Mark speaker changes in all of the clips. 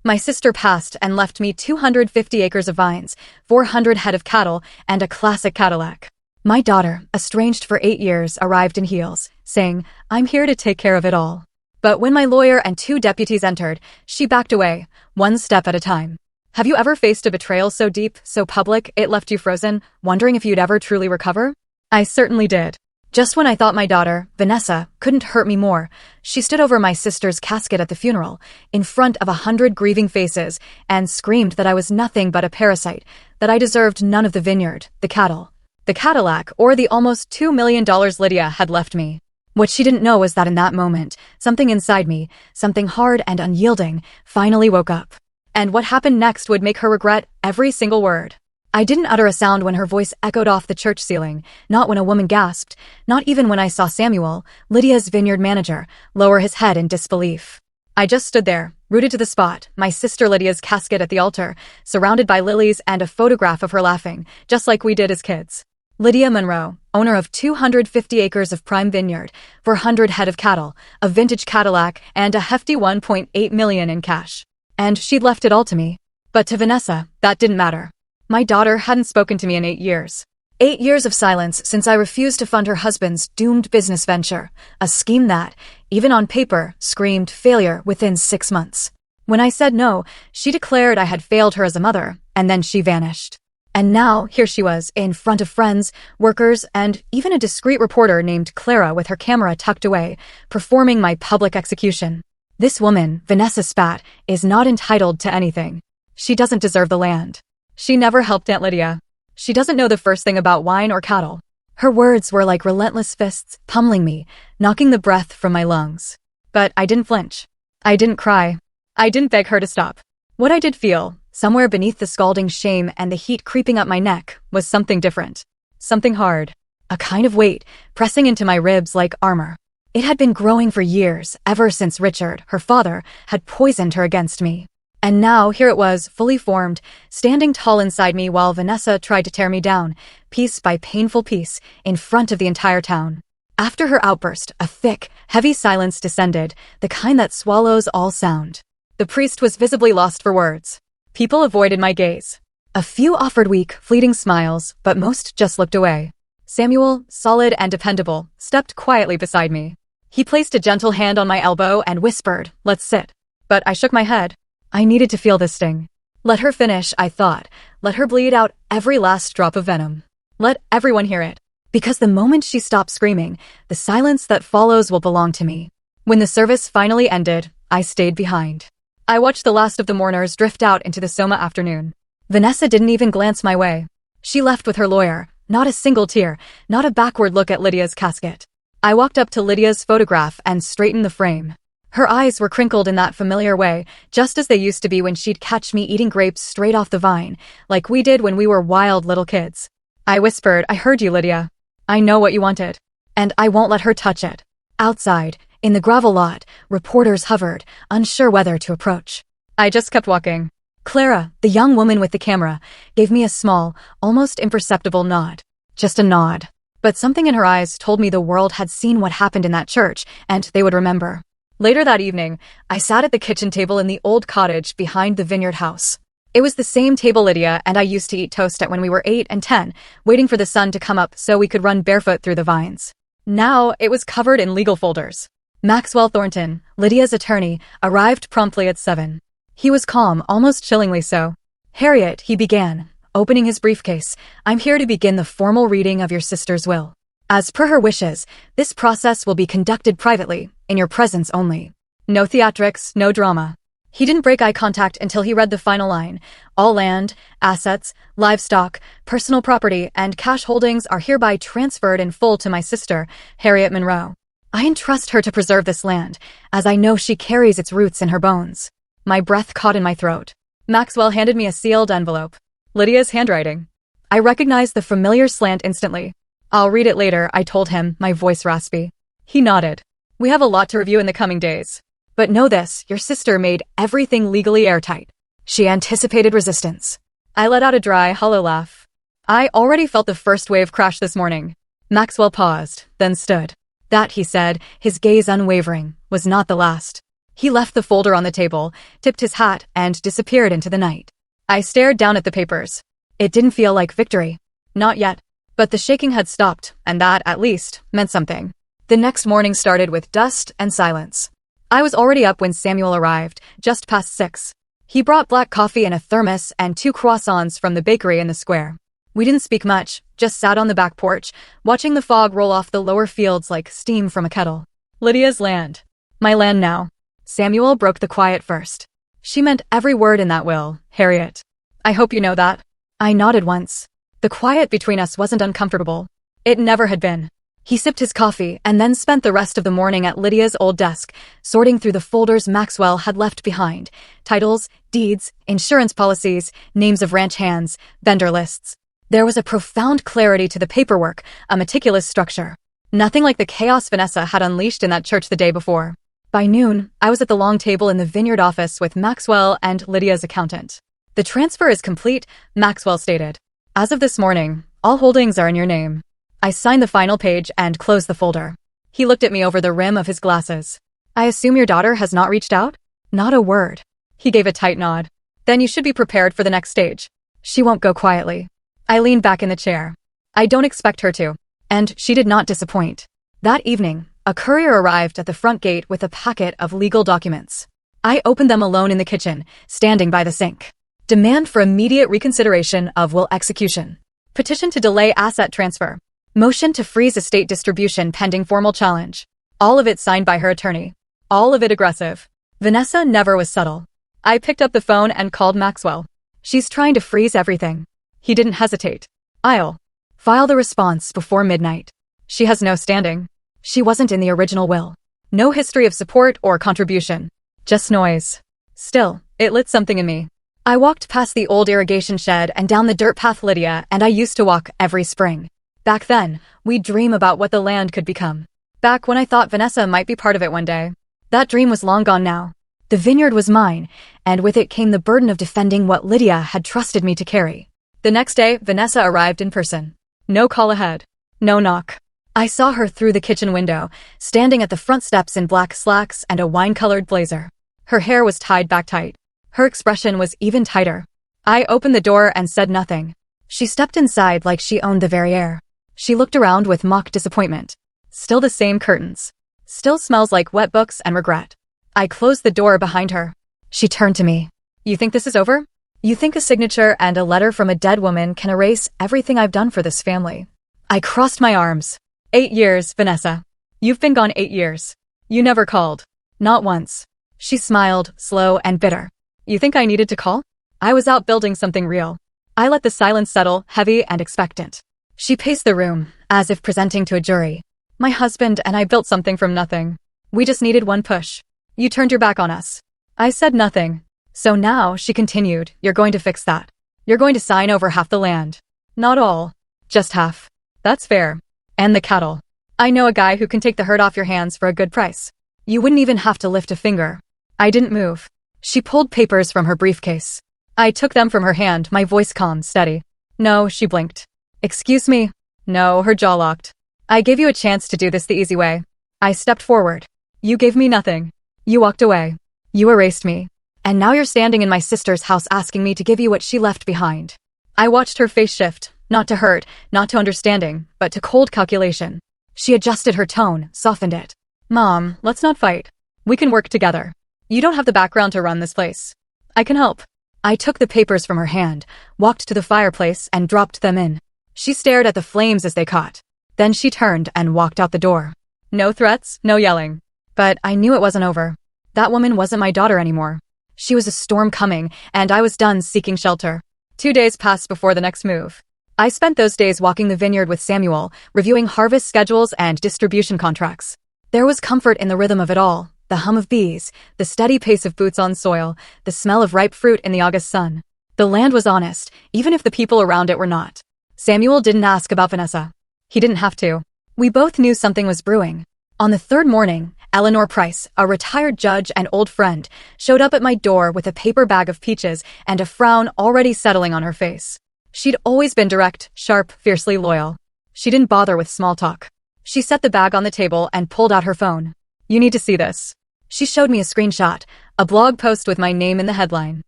Speaker 1: My sister passed and left me 250 acres of vines, 400 head of cattle, and a classic Cadillac. My daughter, estranged for 8 years, arrived in heels, saying, "I'm here to take care of it all." But when my lawyer and 2 deputies entered, she backed away, one step at a time. Have you ever faced a betrayal so deep, so public, it left you frozen, wondering if you'd ever truly recover? I certainly did. Just when I thought my daughter, Vanessa, couldn't hurt me more, she stood over my sister's casket at the funeral, in front of 100 grieving faces, and screamed that I was nothing but a parasite, that I deserved none of the vineyard, the cattle, the Cadillac, or the almost $2 million Lydia had left me. What she didn't know was that in that moment, something inside me, something hard and unyielding, finally woke up. And what happened next would make her regret every single word. I didn't utter a sound when her voice echoed off the church ceiling, not when a woman gasped, not even when I saw Samuel, Lydia's vineyard manager, lower his head in disbelief. I just stood there, rooted to the spot, my sister Lydia's casket at the altar, surrounded by lilies and a photograph of her laughing, just like we did as kids. Lydia Monroe, owner of 250 acres of prime vineyard, 400 head of cattle, a vintage Cadillac, and a hefty $1.8 million in cash. And she'd left it all to me. But to Vanessa, that didn't matter. My daughter hadn't spoken to me in 8 years. 8 years of silence since I refused to fund her husband's doomed business venture, a scheme that, even on paper, screamed failure within 6 months. When I said no, she declared I had failed her as a mother, and then she vanished. And now, here she was, in front of friends, workers, and even a discreet reporter named Clara with her camera tucked away, performing my public execution. This woman, Vanessa Spat, is not entitled to anything. She doesn't deserve the land. She never helped Aunt Lydia. She doesn't know the first thing about wine or cattle. Her words were like relentless fists, pummeling me, knocking the breath from my lungs. But I didn't flinch. I didn't cry. I didn't beg her to stop. What I did feel, somewhere beneath the scalding shame and the heat creeping up my neck, was something different. Something hard. A kind of weight, pressing into my ribs like armor. It had been growing for years, ever since Richard, her father, had poisoned her against me. And now, here it was, fully formed, standing tall inside me while Vanessa tried to tear me down, piece by painful piece, in front of the entire town. After her outburst, a thick, heavy silence descended, the kind that swallows all sound. The priest was visibly lost for words. People avoided my gaze. A few offered weak, fleeting smiles, but most just looked away. Samuel, solid and dependable, stepped quietly beside me. He placed a gentle hand on my elbow and whispered, "Let's sit." But I shook my head. I needed to feel this sting. Let her finish, I thought. Let her bleed out every last drop of venom. Let everyone hear it. Because the moment she stops screaming, the silence that follows will belong to me. When the service finally ended, I stayed behind. I watched the last of the mourners drift out into the Soma afternoon. Vanessa didn't even glance my way. She left with her lawyer, not a single tear, not a backward look at Lydia's casket. I walked up to Lydia's photograph and straightened the frame. Her eyes were crinkled in that familiar way, just as they used to be when she'd catch me eating grapes straight off the vine, like we did when we were wild little kids. I whispered, "I heard you, Lydia. I know what you wanted. And I won't let her touch it." Outside, in the gravel lot, reporters hovered, unsure whether to approach. I just kept walking. Clara, the young woman with the camera, gave me a small, almost imperceptible nod. Just a nod. But something in her eyes told me the world had seen what happened in that church, and they would remember. Later that evening, I sat at the kitchen table in the old cottage behind the vineyard house. It was the same table Lydia and I used to eat toast at when we were 8 and 10, waiting for the sun to come up so we could run barefoot through the vines. Now, it was covered in legal folders. Maxwell Thornton, Lydia's attorney, arrived promptly at 7. He was calm, almost chillingly so. "Harriet," he began, opening his briefcase, "I'm here to begin the formal reading of your sister's will. As per her wishes, this process will be conducted privately, in your presence only. No theatrics, no drama." He didn't break eye contact until he read the final line. "All land, assets, livestock, personal property, and cash holdings are hereby transferred in full to my sister, Harriet Monroe. I entrust her to preserve this land, as I know she carries its roots in her bones." My breath caught in my throat. Maxwell handed me a sealed envelope. Lydia's handwriting. I recognized the familiar slant instantly. "I'll read it later," I told him, my voice raspy. He nodded. "We have a lot to review in the coming days. But know this, your sister made everything legally airtight. She anticipated resistance." I let out a dry, hollow laugh. "I already felt the first wave crash this morning." Maxwell paused, then stood. "That," he said, his gaze unwavering, "was not the last. He left the folder on the table, tipped his hat, and disappeared into the night. I stared down at the papers. It didn't feel like victory. Not yet. But the shaking had stopped, and that, at least, meant something. The next morning started with dust and silence. I was already up when Samuel arrived, just past 6. He brought black coffee in a thermos and 2 croissants from the bakery in the square. We didn't speak much, just sat on the back porch, watching the fog roll off the lower fields like steam from a kettle. Lydia's land. My land now. Samuel broke the quiet first. She meant every word in that will, Harriet. I hope you know that. I nodded once. The quiet between us wasn't uncomfortable. It never had been. He sipped his coffee and then spent the rest of the morning at Lydia's old desk, sorting through the folders Maxwell had left behind. Titles, deeds, insurance policies, names of ranch hands, vendor lists. There was a profound clarity to the paperwork, a meticulous structure. Nothing like the chaos Vanessa had unleashed in that church the day before. By noon, I was at the long table in the vineyard office with Maxwell and Lydia's accountant. The transfer is complete, Maxwell stated. As of this morning, all holdings are in your name. I signed the final page and closed the folder. He looked at me over the rim of his glasses. I assume your daughter has not reached out? Not a word. He gave a tight nod. Then you should be prepared for the next stage. She won't go quietly. I leaned back in the chair. I don't expect her to. And she did not disappoint. That evening, a courier arrived at the front gate with a packet of legal documents. I opened them alone in the kitchen, standing by the sink. Demand for immediate reconsideration of will execution. Petition to delay asset transfer. Motion to freeze estate distribution pending formal challenge. All of it signed by her attorney. All of it aggressive. Vanessa never was subtle. I picked up the phone and called Maxwell. She's trying to freeze everything. He didn't hesitate. I'll file the response before midnight. She has no standing. She wasn't in the original will. No history of support or contribution. Just noise. Still, it lit something in me. I walked past the old irrigation shed and down the dirt path Lydia and I used to walk every spring. Back then, we'd dream about what the land could become. Back when I thought Vanessa might be part of it one day. That dream was long gone now. The vineyard was mine, and with it came the burden of defending what Lydia had trusted me to carry. The next day, Vanessa arrived in person. No call ahead. No knock. I saw her through the kitchen window, standing at the front steps in black slacks and a wine-colored blazer. Her hair was tied back tight. Her expression was even tighter. I opened the door and said nothing. She stepped inside like she owned the very air. She looked around with mock disappointment. Still the same curtains. Still smells like wet books and regret. I closed the door behind her. She turned to me. You think this is over? You think a signature and a letter from a dead woman can erase everything I've done for this family? I crossed my arms. 8 years, Vanessa. You've been gone 8 years. You never called. Not once. She smiled, slow and bitter. You think I needed to call? I was out building something real. I let the silence settle, heavy and expectant. She paced the room, as if presenting to a jury. My husband and I built something from nothing. We just needed one push. You turned your back on us. I said nothing. So now, she continued, you're going to fix that. You're going to sign over half the land. Not all. Just half. That's fair. And the cattle. I know a guy who can take the herd off your hands for a good price. You wouldn't even have to lift a finger. I didn't move. She pulled papers from her briefcase. I took them from her hand, my voice calm, steady. No, she blinked. Excuse me? No, her jaw locked. I gave you a chance to do this the easy way. I stepped forward. You gave me nothing. You walked away. You erased me. And now you're standing in my sister's house asking me to give you what she left behind. I watched her face shift, not to hurt, not to understanding, but to cold calculation. She adjusted her tone, softened it. Mom, let's not fight. We can work together. You don't have the background to run this place. I can help. I took the papers from her hand, walked to the fireplace and dropped them in. She stared at the flames as they caught. Then she turned and walked out the door. No threats, no yelling. But I knew it wasn't over. That woman wasn't my daughter anymore. She was a storm coming, and I was done seeking shelter. 2 days passed before the next move. I spent those days walking the vineyard with Samuel, reviewing harvest schedules and distribution contracts. There was comfort in the rhythm of it all, the hum of bees, the steady pace of boots on soil, the smell of ripe fruit in the August sun. The land was honest, even if the people around it were not. Samuel didn't ask about Vanessa. He didn't have to. We both knew something was brewing. On the third morning, Eleanor Price, a retired judge and old friend, showed up at my door with a paper bag of peaches and a frown already settling on her face. She'd always been direct, sharp, fiercely loyal. She didn't bother with small talk. She set the bag on the table and pulled out her phone. You need to see this. She showed me a screenshot, a blog post with my name in the headline.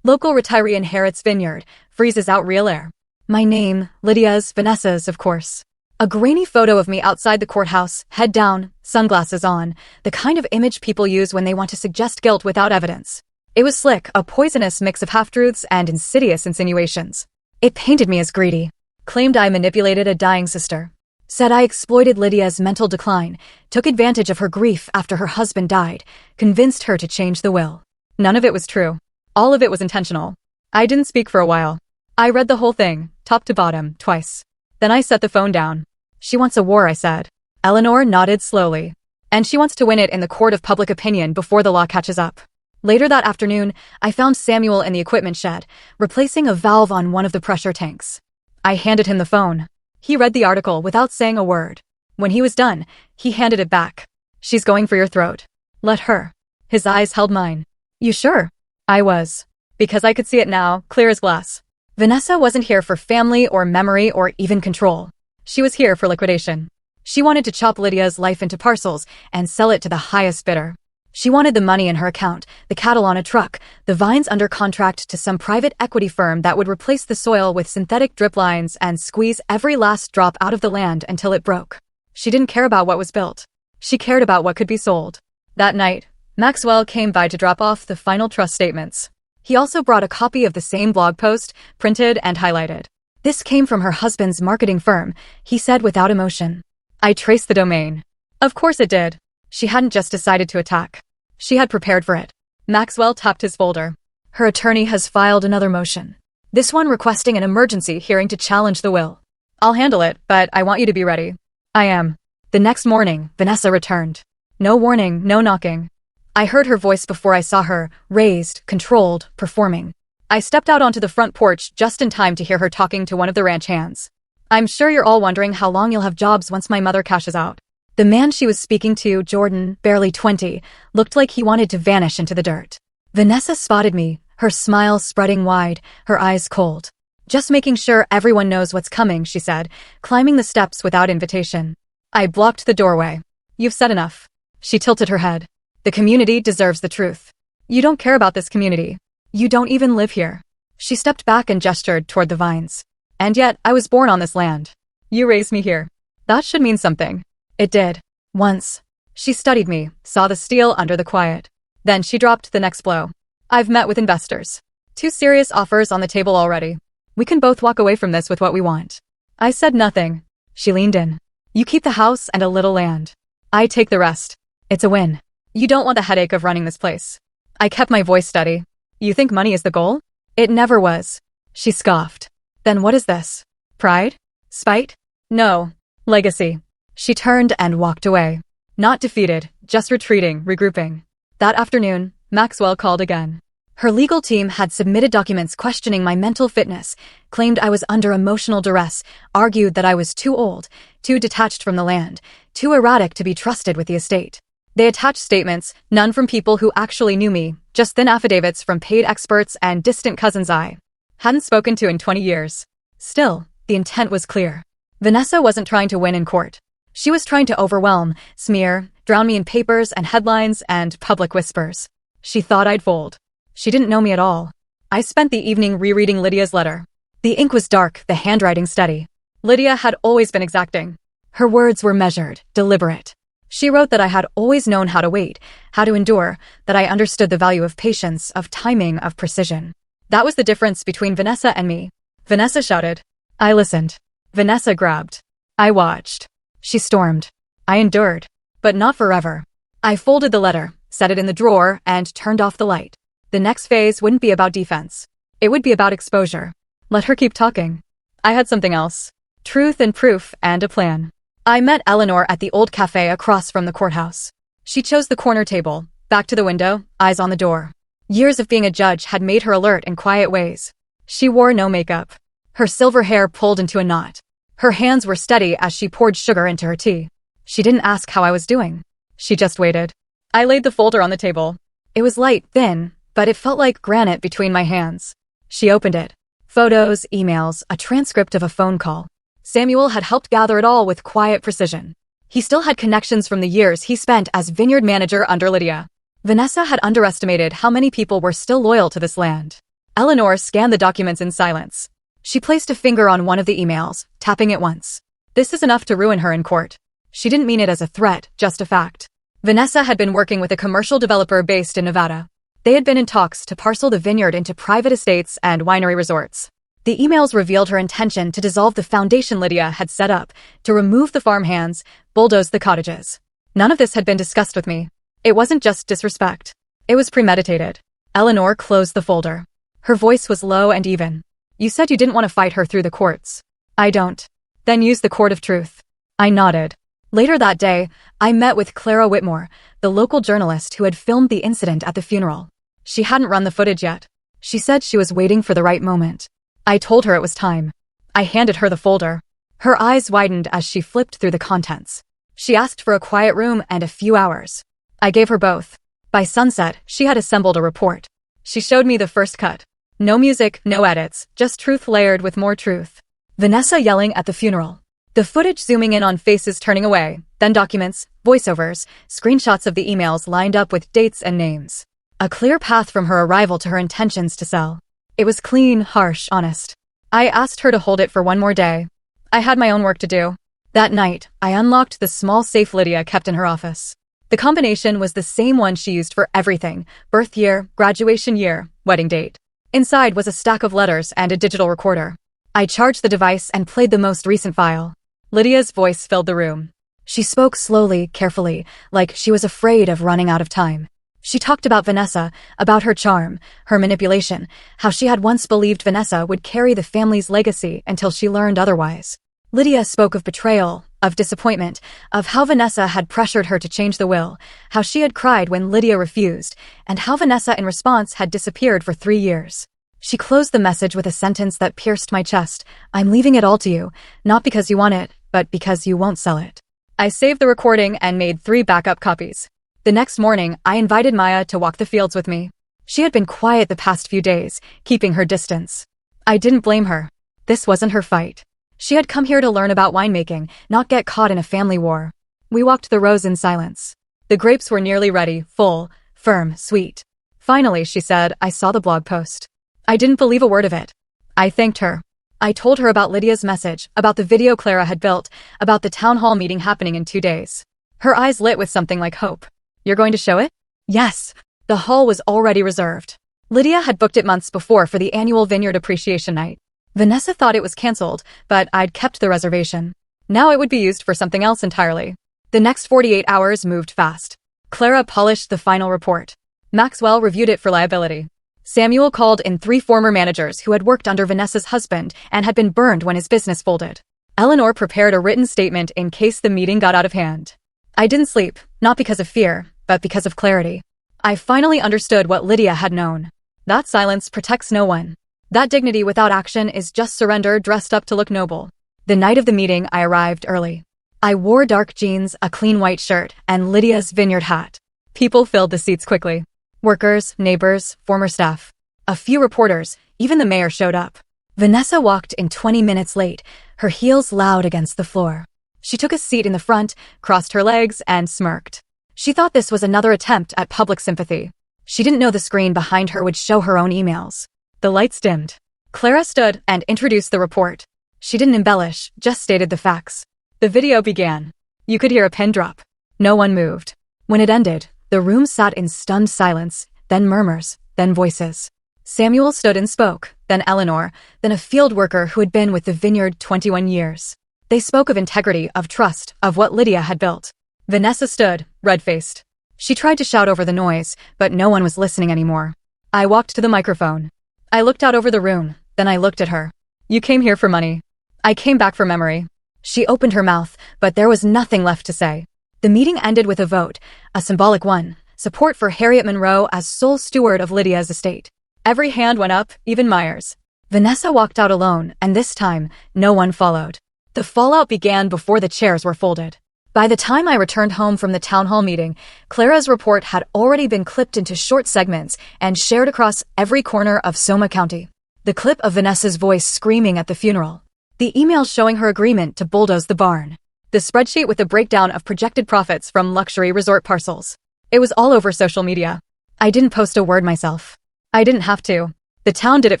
Speaker 1: Local retiree inherits vineyard, freezes out real heir. My name, Lydia's, Vanessa's, of course. A grainy photo of me outside the courthouse, head down, sunglasses on, the kind of image people use when they want to suggest guilt without evidence. It was slick, a poisonous mix of half-truths and insidious insinuations. It painted me as greedy. Claimed I manipulated a dying sister. Said I exploited Lydia's mental decline, took advantage of her grief after her husband died, convinced her to change the will. None of it was true. All of it was intentional. I didn't speak for a while. I read the whole thing, top to bottom, twice. Then I set the phone down. She wants a war, I said. Eleanor nodded slowly. And she wants to win it in the court of public opinion before the law catches up. Later that afternoon, I found Samuel in the equipment shed, replacing a valve on one of the pressure tanks. I handed him the phone. He read the article without saying a word. When he was done, he handed it back. She's going for your throat. Let her. His eyes held mine. You sure? I was. Because I could see it now, clear as glass. Vanessa wasn't here for family or memory or even control. She was here for liquidation. She wanted to chop Lydia's life into parcels and sell it to the highest bidder. She wanted the money in her account, the cattle on a truck, the vines under contract to some private equity firm that would replace the soil with synthetic drip lines and squeeze every last drop out of the land until it broke. She didn't care about what was built. She cared about what could be sold. That night, Maxwell came by to drop off the final trust statements. He also brought a copy of the same blog post, printed and highlighted. This came from her husband's marketing firm, he said without emotion. I traced the domain. Of course it did. She hadn't just decided to attack. She had prepared for it. Maxwell tapped his folder. Her attorney has filed another motion. This one requesting an emergency hearing to challenge the will. I'll handle it, but I want you to be ready. I am. The next morning, Vanessa returned. No warning, no knocking. I heard her voice before I saw her, raised, controlled, performing. I stepped out onto the front porch just in time to hear her talking to one of the ranch hands. I'm sure you're all wondering how long you'll have jobs once my mother cashes out. The man she was speaking to, Jordan, barely 20, looked like he wanted to vanish into the dirt. Vanessa spotted me, her smile spreading wide, her eyes cold. Just making sure everyone knows what's coming, she said, climbing the steps without invitation. I blocked the doorway. You've said enough. She tilted her head. The community deserves the truth. You don't care about this community. You don't even live here. She stepped back and gestured toward the vines. And yet, I was born on this land. You raised me here. That should mean something. It did. Once. She studied me, saw the steel under the quiet. Then she dropped the next blow. I've met with investors. 2 serious offers on the table already. We can both walk away from this with what we want. I said nothing. She leaned in. You keep the house and a little land. I take the rest. It's a win. You don't want the headache of running this place. I kept my voice steady. You think money is the goal? It never was. She scoffed. Then what is this? Pride? Spite? No. Legacy. She turned and walked away. Not defeated, just retreating, regrouping. That afternoon, Maxwell called again. Her legal team had submitted documents questioning my mental fitness, claimed I was under emotional duress, argued that I was too old, too detached from the land, too erratic to be trusted with the estate. They attached statements, none from people who actually knew me, just thin affidavits from paid experts and distant cousins I hadn't spoken to in 20 years. Still, the intent was clear. Vanessa wasn't trying to win in court. She was trying to overwhelm, smear, drown me in papers and headlines and public whispers. She thought I'd fold. She didn't know me at all. I spent the evening rereading Lydia's letter. The ink was dark, the handwriting steady. Lydia had always been exacting. Her words were measured, deliberate. She wrote that I had always known how to wait, how to endure, that I understood the value of patience, of timing, of precision. That was the difference between Vanessa and me. Vanessa shouted. I listened. Vanessa grabbed. I watched. She stormed. I endured. But not forever. I folded the letter, set it in the drawer, and turned off the light. The next phase wouldn't be about defense. It would be about exposure. Let her keep talking. I had something else. Truth and proof and a plan. I met Eleanor at the old cafe across from the courthouse. She chose the corner table, back to the window, eyes on the door. Years of being a judge had made her alert in quiet ways. She wore no makeup. Her silver hair pulled into a knot. Her hands were steady as she poured sugar into her tea. She didn't ask how I was doing. She just waited. I laid the folder on the table. It was light, thin, but it felt like granite between my hands. She opened it. Photos, emails, a transcript of a phone call. Samuel had helped gather it all with quiet precision. He still had connections from the years he spent as vineyard manager under Lydia. Vanessa had underestimated how many people were still loyal to this land. Eleanor scanned the documents in silence. She placed a finger on one of the emails, tapping it once. This is enough to ruin her in court. She didn't mean it as a threat, just a fact. Vanessa had been working with a commercial developer based in Nevada. They had been in talks to parcel the vineyard into private estates and winery resorts. The emails revealed her intention to dissolve the foundation Lydia had set up, to remove the farmhands, bulldoze the cottages. None of this had been discussed with me. It wasn't just disrespect. It was premeditated. Eleanor closed the folder. Her voice was low and even. You said you didn't want to fight her through the courts. I don't. Then use the court of truth. I nodded. Later that day, I met with Clara Whitmore, the local journalist who had filmed the incident at the funeral. She hadn't run the footage yet. She said she was waiting for the right moment. I told her it was time. I handed her the folder. Her eyes widened as she flipped through the contents. She asked for a quiet room and a few hours. I gave her both. By sunset, she had assembled a report. She showed me the first cut. No music, no edits, just truth layered with more truth. Vanessa yelling at the funeral. The footage zooming in on faces turning away, then documents, voiceovers, screenshots of the emails lined up with dates and names. A clear path from her arrival to her intentions to sell. It was clean, harsh, honest. I asked her to hold it for one more day. I had my own work to do. That night, I unlocked the small safe Lydia kept in her office. The combination was the same one she used for everything: birth year, graduation year, wedding date. Inside was a stack of letters and a digital recorder. I charged the device and played the most recent file. Lydia's voice filled the room. She spoke slowly, carefully, like she was afraid of running out of time. She talked about Vanessa, about her charm, her manipulation, how she had once believed Vanessa would carry the family's legacy until she learned otherwise. Lydia spoke of betrayal, of disappointment, of how Vanessa had pressured her to change the will, how she had cried when Lydia refused, and how Vanessa in response had disappeared for 3 years. She closed the message with a sentence that pierced my chest. I'm leaving it all to you, not because you want it, but because you won't sell it. I saved the recording and made 3 backup copies. The next morning, I invited Maya to walk the fields with me. She had been quiet the past few days, keeping her distance. I didn't blame her. This wasn't her fight. She had come here to learn about winemaking, not get caught in a family war. We walked the rows in silence. The grapes were nearly ready, full, firm, sweet. Finally, she said, I saw the blog post. I didn't believe a word of it. I thanked her. I told her about Lydia's message, about the video Clara had built, about the town hall meeting happening in 2 days. Her eyes lit with something like hope. You're going to show it? Yes. The hall was already reserved. Lydia had booked it months before for the annual Vineyard Appreciation Night. Vanessa thought it was cancelled, but I'd kept the reservation. Now it would be used for something else entirely. The next 48 hours moved fast. Clara polished the final report. Maxwell reviewed it for liability. Samuel called in 3 former managers who had worked under Vanessa's husband and had been burned when his business folded. Eleanor prepared a written statement in case the meeting got out of hand. I didn't sleep, not because of fear, but because of clarity. I finally understood what Lydia had known. That silence protects no one. That dignity without action is just surrender dressed up to look noble. The night of the meeting, I arrived early. I wore dark jeans, a clean white shirt, and Lydia's vineyard hat. People filled the seats quickly. Workers, neighbors, former staff. A few reporters, even the mayor showed up. Vanessa walked in 20 minutes late, her heels loud against the floor. She took a seat in the front, crossed her legs, and smirked. She thought this was another attempt at public sympathy. She didn't know the screen behind her would show her own emails. The lights dimmed. Clara stood and introduced the report. She didn't embellish, just stated the facts. The video began. You could hear a pin drop. No one moved. When it ended, the room sat in stunned silence, then murmurs, then voices. Samuel stood and spoke, then Eleanor, then a field worker who had been with the vineyard 21 years. They spoke of integrity, of trust, of what Lydia had built. Vanessa stood, red-faced. She tried to shout over the noise, but no one was listening anymore. I walked to the microphone. I looked out over the room, then I looked at her. You came here for money. I came back for memory. She opened her mouth, but there was nothing left to say. The meeting ended with a vote, a symbolic one, support for Harriet Monroe as sole steward of Lydia's estate. Every hand went up, even Myers. Vanessa walked out alone, and this time, no one followed. The fallout began before the chairs were folded. By the time I returned home from the town hall meeting, Clara's report had already been clipped into short segments and shared across every corner of Sonoma County. The clip of Vanessa's voice screaming at the funeral. The email showing her agreement to bulldoze the barn. The spreadsheet with a breakdown of projected profits from luxury resort parcels. It was all over social media. I didn't post a word myself. I didn't have to. The town did it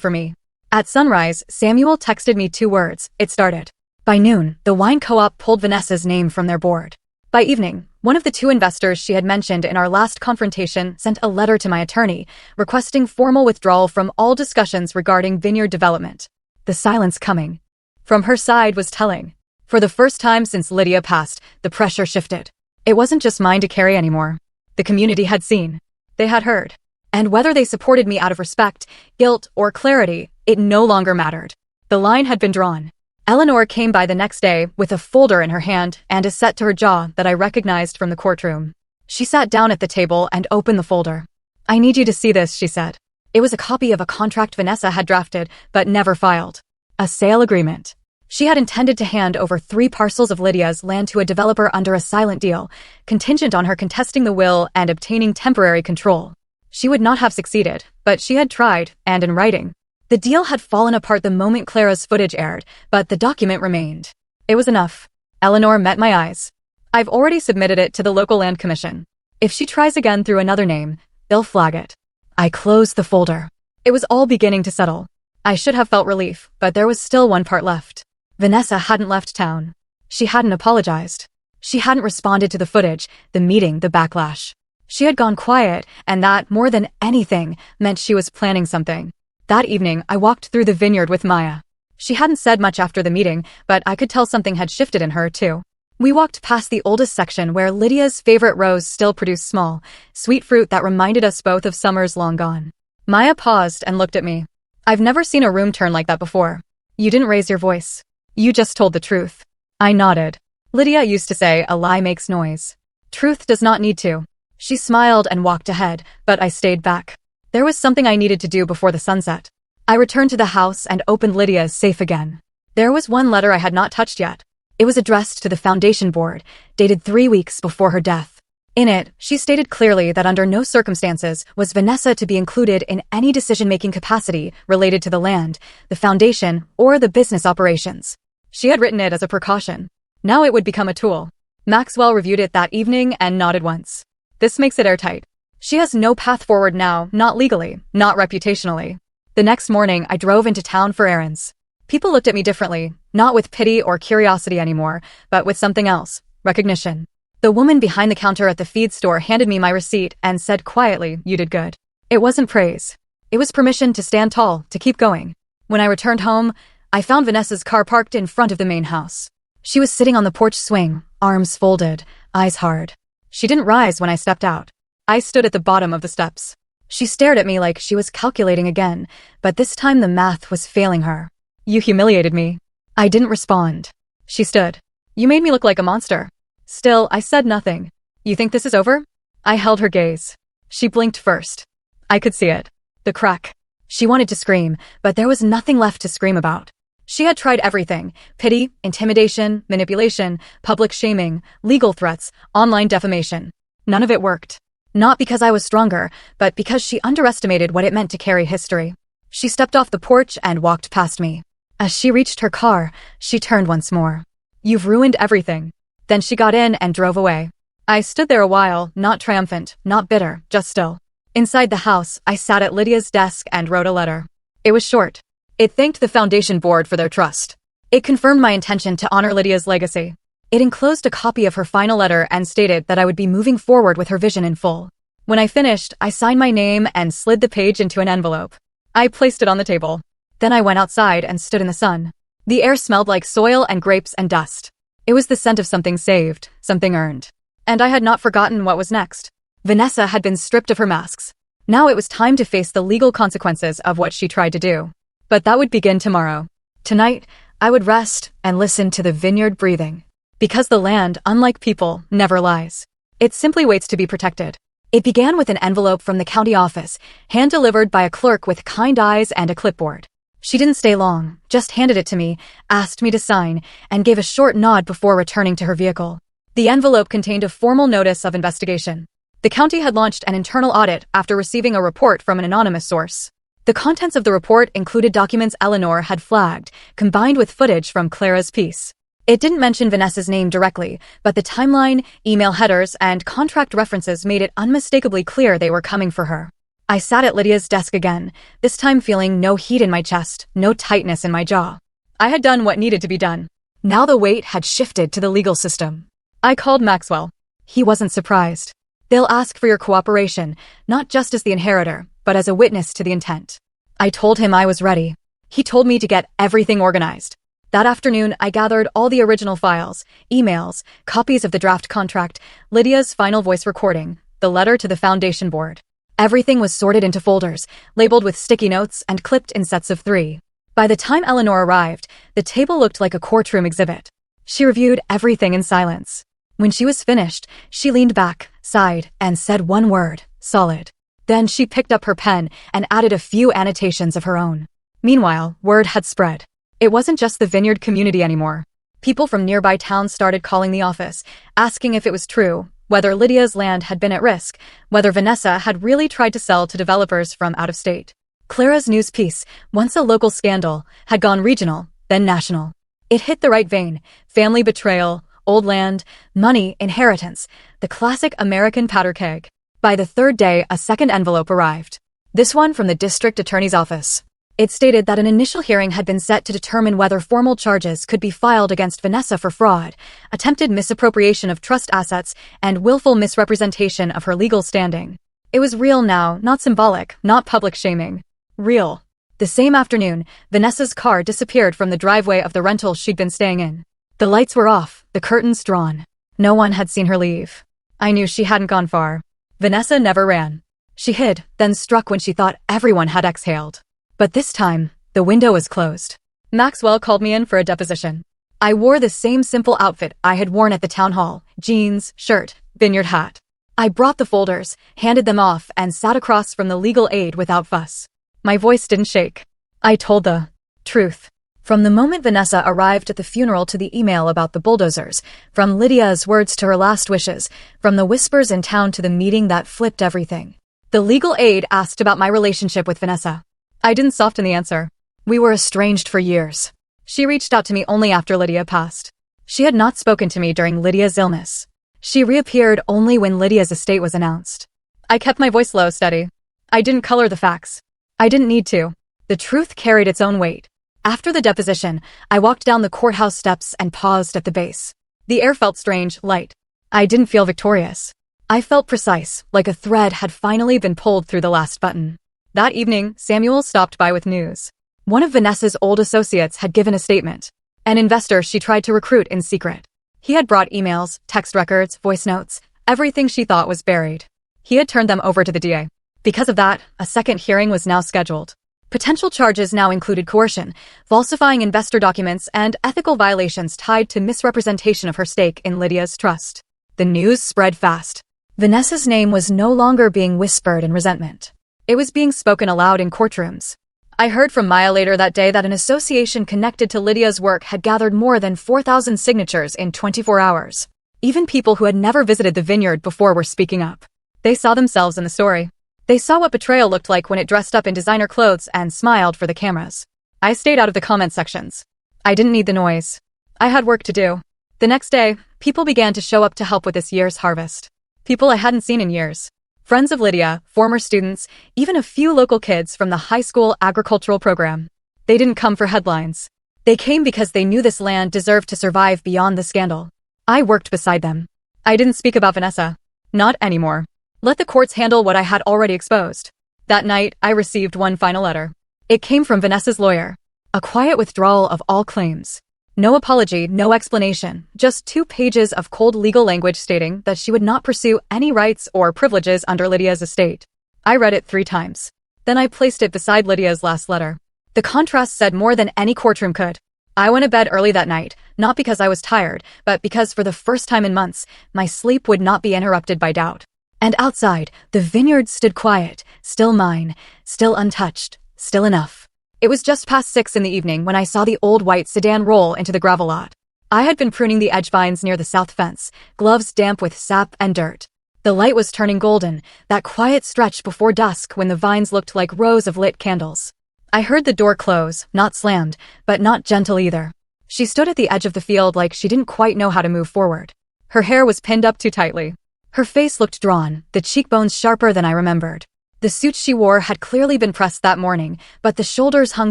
Speaker 1: for me. At sunrise, Samuel texted me 2 words. It started. By noon, the wine co-op pulled Vanessa's name from their board. By evening, one of the 2 investors she had mentioned in our last confrontation sent a letter to my attorney, requesting formal withdrawal from all discussions regarding vineyard development. The silence coming from her side was telling. For the first time since Lydia passed, the pressure shifted. It wasn't just mine to carry anymore. The community had seen. They had heard. And whether they supported me out of respect, guilt, or clarity, it no longer mattered. The line had been drawn. Eleanor came by the next day with a folder in her hand and a set to her jaw that I recognized from the courtroom. She sat down at the table and opened the folder. I need you to see this, she said. It was a copy of a contract Vanessa had drafted but never filed. A sale agreement. She had intended to hand over 3 parcels of Lydia's land to a developer under a silent deal, contingent on her contesting the will and obtaining temporary control. She would not have succeeded, but she had tried, and in writing. The deal had fallen apart the moment Clara's footage aired, but the document remained. It was enough. Eleanor met my eyes. I've already submitted it to the local land commission. If she tries again through another name, they'll flag it. I closed the folder. It was all beginning to settle. I should have felt relief, but there was still one part left. Vanessa hadn't left town. She hadn't apologized. She hadn't responded to the footage, the meeting, the backlash. She had gone quiet, and that, more than anything, meant she was planning something. That evening, I walked through the vineyard with Maya. She hadn't said much after the meeting, but I could tell something had shifted in her, too. We walked past the oldest section where Lydia's favorite rows still produced small, sweet fruit that reminded us both of summers long gone. Maya paused and looked at me. I've never seen a room turn like that before. You didn't raise your voice. You just told the truth. I nodded. Lydia used to say, a lie makes noise. Truth does not need to. She smiled and walked ahead, but I stayed back. There was something I needed to do before the sunset. I returned to the house and opened Lydia's safe again. There was one letter I had not touched yet. It was addressed to the foundation board, dated 3 weeks before her death. In it, she stated clearly that under no circumstances was Vanessa to be included in any decision-making capacity related to the land, the foundation, or the business operations. She had written it as a precaution. Now it would become a tool. Maxwell reviewed it that evening and nodded once. This makes it airtight. She has no path forward now, not legally, not reputationally. The next morning, I drove into town for errands. People looked at me differently, not with pity or curiosity anymore, but with something else, recognition. The woman behind the counter at the feed store handed me my receipt and said quietly, you did good. It wasn't praise. It was permission to stand tall, to keep going. When I returned home, I found Vanessa's car parked in front of the main house. She was sitting on the porch swing, arms folded, eyes hard. She didn't rise when I stepped out. I stood at the bottom of the steps. She stared at me like she was calculating again, but this time the math was failing her. You humiliated me. I didn't respond. She stood. You made me look like a monster. Still, I said nothing. You think this is over? I held her gaze. She blinked first. I could see it. The crack. She wanted to scream, but there was nothing left to scream about. She had tried everything: pity, intimidation, manipulation, public shaming, legal threats, online defamation. None of it worked. Not because I was stronger, but because she underestimated what it meant to carry history. She stepped off the porch and walked past me. As she reached her car, she turned once more. You've ruined everything. Then she got in and drove away. I stood there a while, not triumphant, not bitter, just still. Inside the house, I sat at Lydia's desk and wrote a letter. It was short. It thanked the foundation board for their trust. It confirmed my intention to honor Lydia's legacy. It enclosed a copy of her final letter and stated that I would be moving forward with her vision in full. When I finished, I signed my name and slid the page into an envelope. I placed it on the table. Then I went outside and stood in the sun. The air smelled like soil and grapes and dust. It was the scent of something saved, something earned. And I had not forgotten what was next. Vanessa had been stripped of her masks. Now it was time to face the legal consequences of what she tried to do. But that would begin tomorrow. Tonight, I would rest and listen to the vineyard breathing. Because the land, unlike people, never lies. It simply waits to be protected. It began with an envelope from the county office, hand-delivered by a clerk with kind eyes and a clipboard. She didn't stay long, just handed it to me, asked me to sign, and gave a short nod before returning to her vehicle. The envelope contained a formal notice of investigation. The county had launched an internal audit after receiving a report from an anonymous source. The contents of the report included documents Eleanor had flagged, combined with footage from Clara's piece. It didn't mention Vanessa's name directly, but the timeline, email headers, and contract references made it unmistakably clear they were coming for her. I sat at Lydia's desk again, this time feeling no heat in my chest, no tightness in my jaw. I had done what needed to be done. Now the weight had shifted to the legal system. I called Maxwell. He wasn't surprised. They'll ask for your cooperation, not just as the inheritor, but as a witness to the intent. I told him I was ready. He told me to get everything organized. That afternoon, I gathered all the original files, emails, copies of the draft contract, Lydia's final voice recording, the letter to the foundation board. Everything was sorted into folders, labeled with sticky notes and clipped in sets of 3. By the time Eleanor arrived, the table looked like a courtroom exhibit. She reviewed everything in silence. When she was finished, she leaned back, sighed, and said one word, solid. Then she picked up her pen and added a few annotations of her own. Meanwhile, word had spread. It wasn't just the vineyard community anymore. People from nearby towns started calling the office, asking if it was true, whether Lydia's land had been at risk, whether Vanessa had really tried to sell to developers from out of state. Clara's news piece, once a local scandal, had gone regional, then national. It hit the right vein: family betrayal, old land, money, inheritance, the classic American powder keg. By the third day, a second envelope arrived. This one from the district attorney's office. It stated that an initial hearing had been set to determine whether formal charges could be filed against Vanessa for fraud, attempted misappropriation of trust assets, and willful misrepresentation of her legal standing. It was real now, not symbolic, not public shaming. Real. The same afternoon, Vanessa's car disappeared from the driveway of the rental she'd been staying in. The lights were off, the curtains drawn. No one had seen her leave. I knew she hadn't gone far. Vanessa never ran. She hid, then struck when she thought everyone had exhaled. But this time, the window was closed. Maxwell called me in for a deposition. I wore the same simple outfit I had worn at the town hall: jeans, shirt, vineyard hat. I brought the folders, handed them off, and sat across from the legal aid without fuss. My voice didn't shake. I told the truth. From the moment Vanessa arrived at the funeral to the email about the bulldozers, from Lydia's words to her last wishes, from the whispers in town to the meeting that flipped everything. The legal aid asked about my relationship with Vanessa. I didn't soften the answer. We were estranged for years. She reached out to me only after Lydia passed. She had not spoken to me during Lydia's illness. She reappeared only when Lydia's estate was announced. I kept my voice low, steady. I didn't color the facts. I didn't need to. The truth carried its own weight. After the deposition, I walked down the courthouse steps and paused at the base. The air felt strange, light. I didn't feel victorious. I felt precise, like a thread had finally been pulled through the last button. That evening, Samuel stopped by with news. One of Vanessa's old associates had given a statement. An investor she tried to recruit in secret. He had brought emails, text records, voice notes, everything she thought was buried. He had turned them over to the DA. Because of that, a second hearing was now scheduled. Potential charges now included coercion, falsifying investor documents, and ethical violations tied to misrepresentation of her stake in Lydia's trust. The news spread fast. Vanessa's name was no longer being whispered in resentment. It was being spoken aloud in courtrooms. I heard from Maya later that day that an association connected to Lydia's work had gathered more than 4,000 signatures in 24 hours. Even people who had never visited the vineyard before were speaking up. They saw themselves in the story. They saw what betrayal looked like when it dressed up in designer clothes and smiled for the cameras. I stayed out of the comment sections. I didn't need the noise. I had work to do. The next day, people began to show up to help with this year's harvest. People I hadn't seen in years. Friends of Lydia, former students, even a few local kids from the high school agricultural program. They didn't come for headlines. They came because they knew this land deserved to survive beyond the scandal. I worked beside them. I didn't speak about Vanessa. Not anymore. Let the courts handle what I had already exposed. That night, I received one final letter. It came from Vanessa's lawyer. A quiet withdrawal of all claims. No apology, no explanation, just 2 pages of cold legal language stating that she would not pursue any rights or privileges under Lydia's estate. I read it 3 times. Then I placed it beside Lydia's last letter. The contrast said more than any courtroom could. I went to bed early that night, not because I was tired, but because for the first time in months, my sleep would not be interrupted by doubt. And outside, the vineyard stood quiet, still mine, still untouched, still enough. It was just past 6 in the evening when I saw the old white sedan roll into the gravel lot. I had been pruning the edge vines near the south fence, gloves damp with sap and dirt. The light was turning golden, that quiet stretch before dusk when the vines looked like rows of lit candles. I heard the door close, not slammed, but not gentle either. She stood at the edge of the field like she didn't quite know how to move forward. Her hair was pinned up too tightly. Her face looked drawn, the cheekbones sharper than I remembered. The suit she wore had clearly been pressed that morning, but the shoulders hung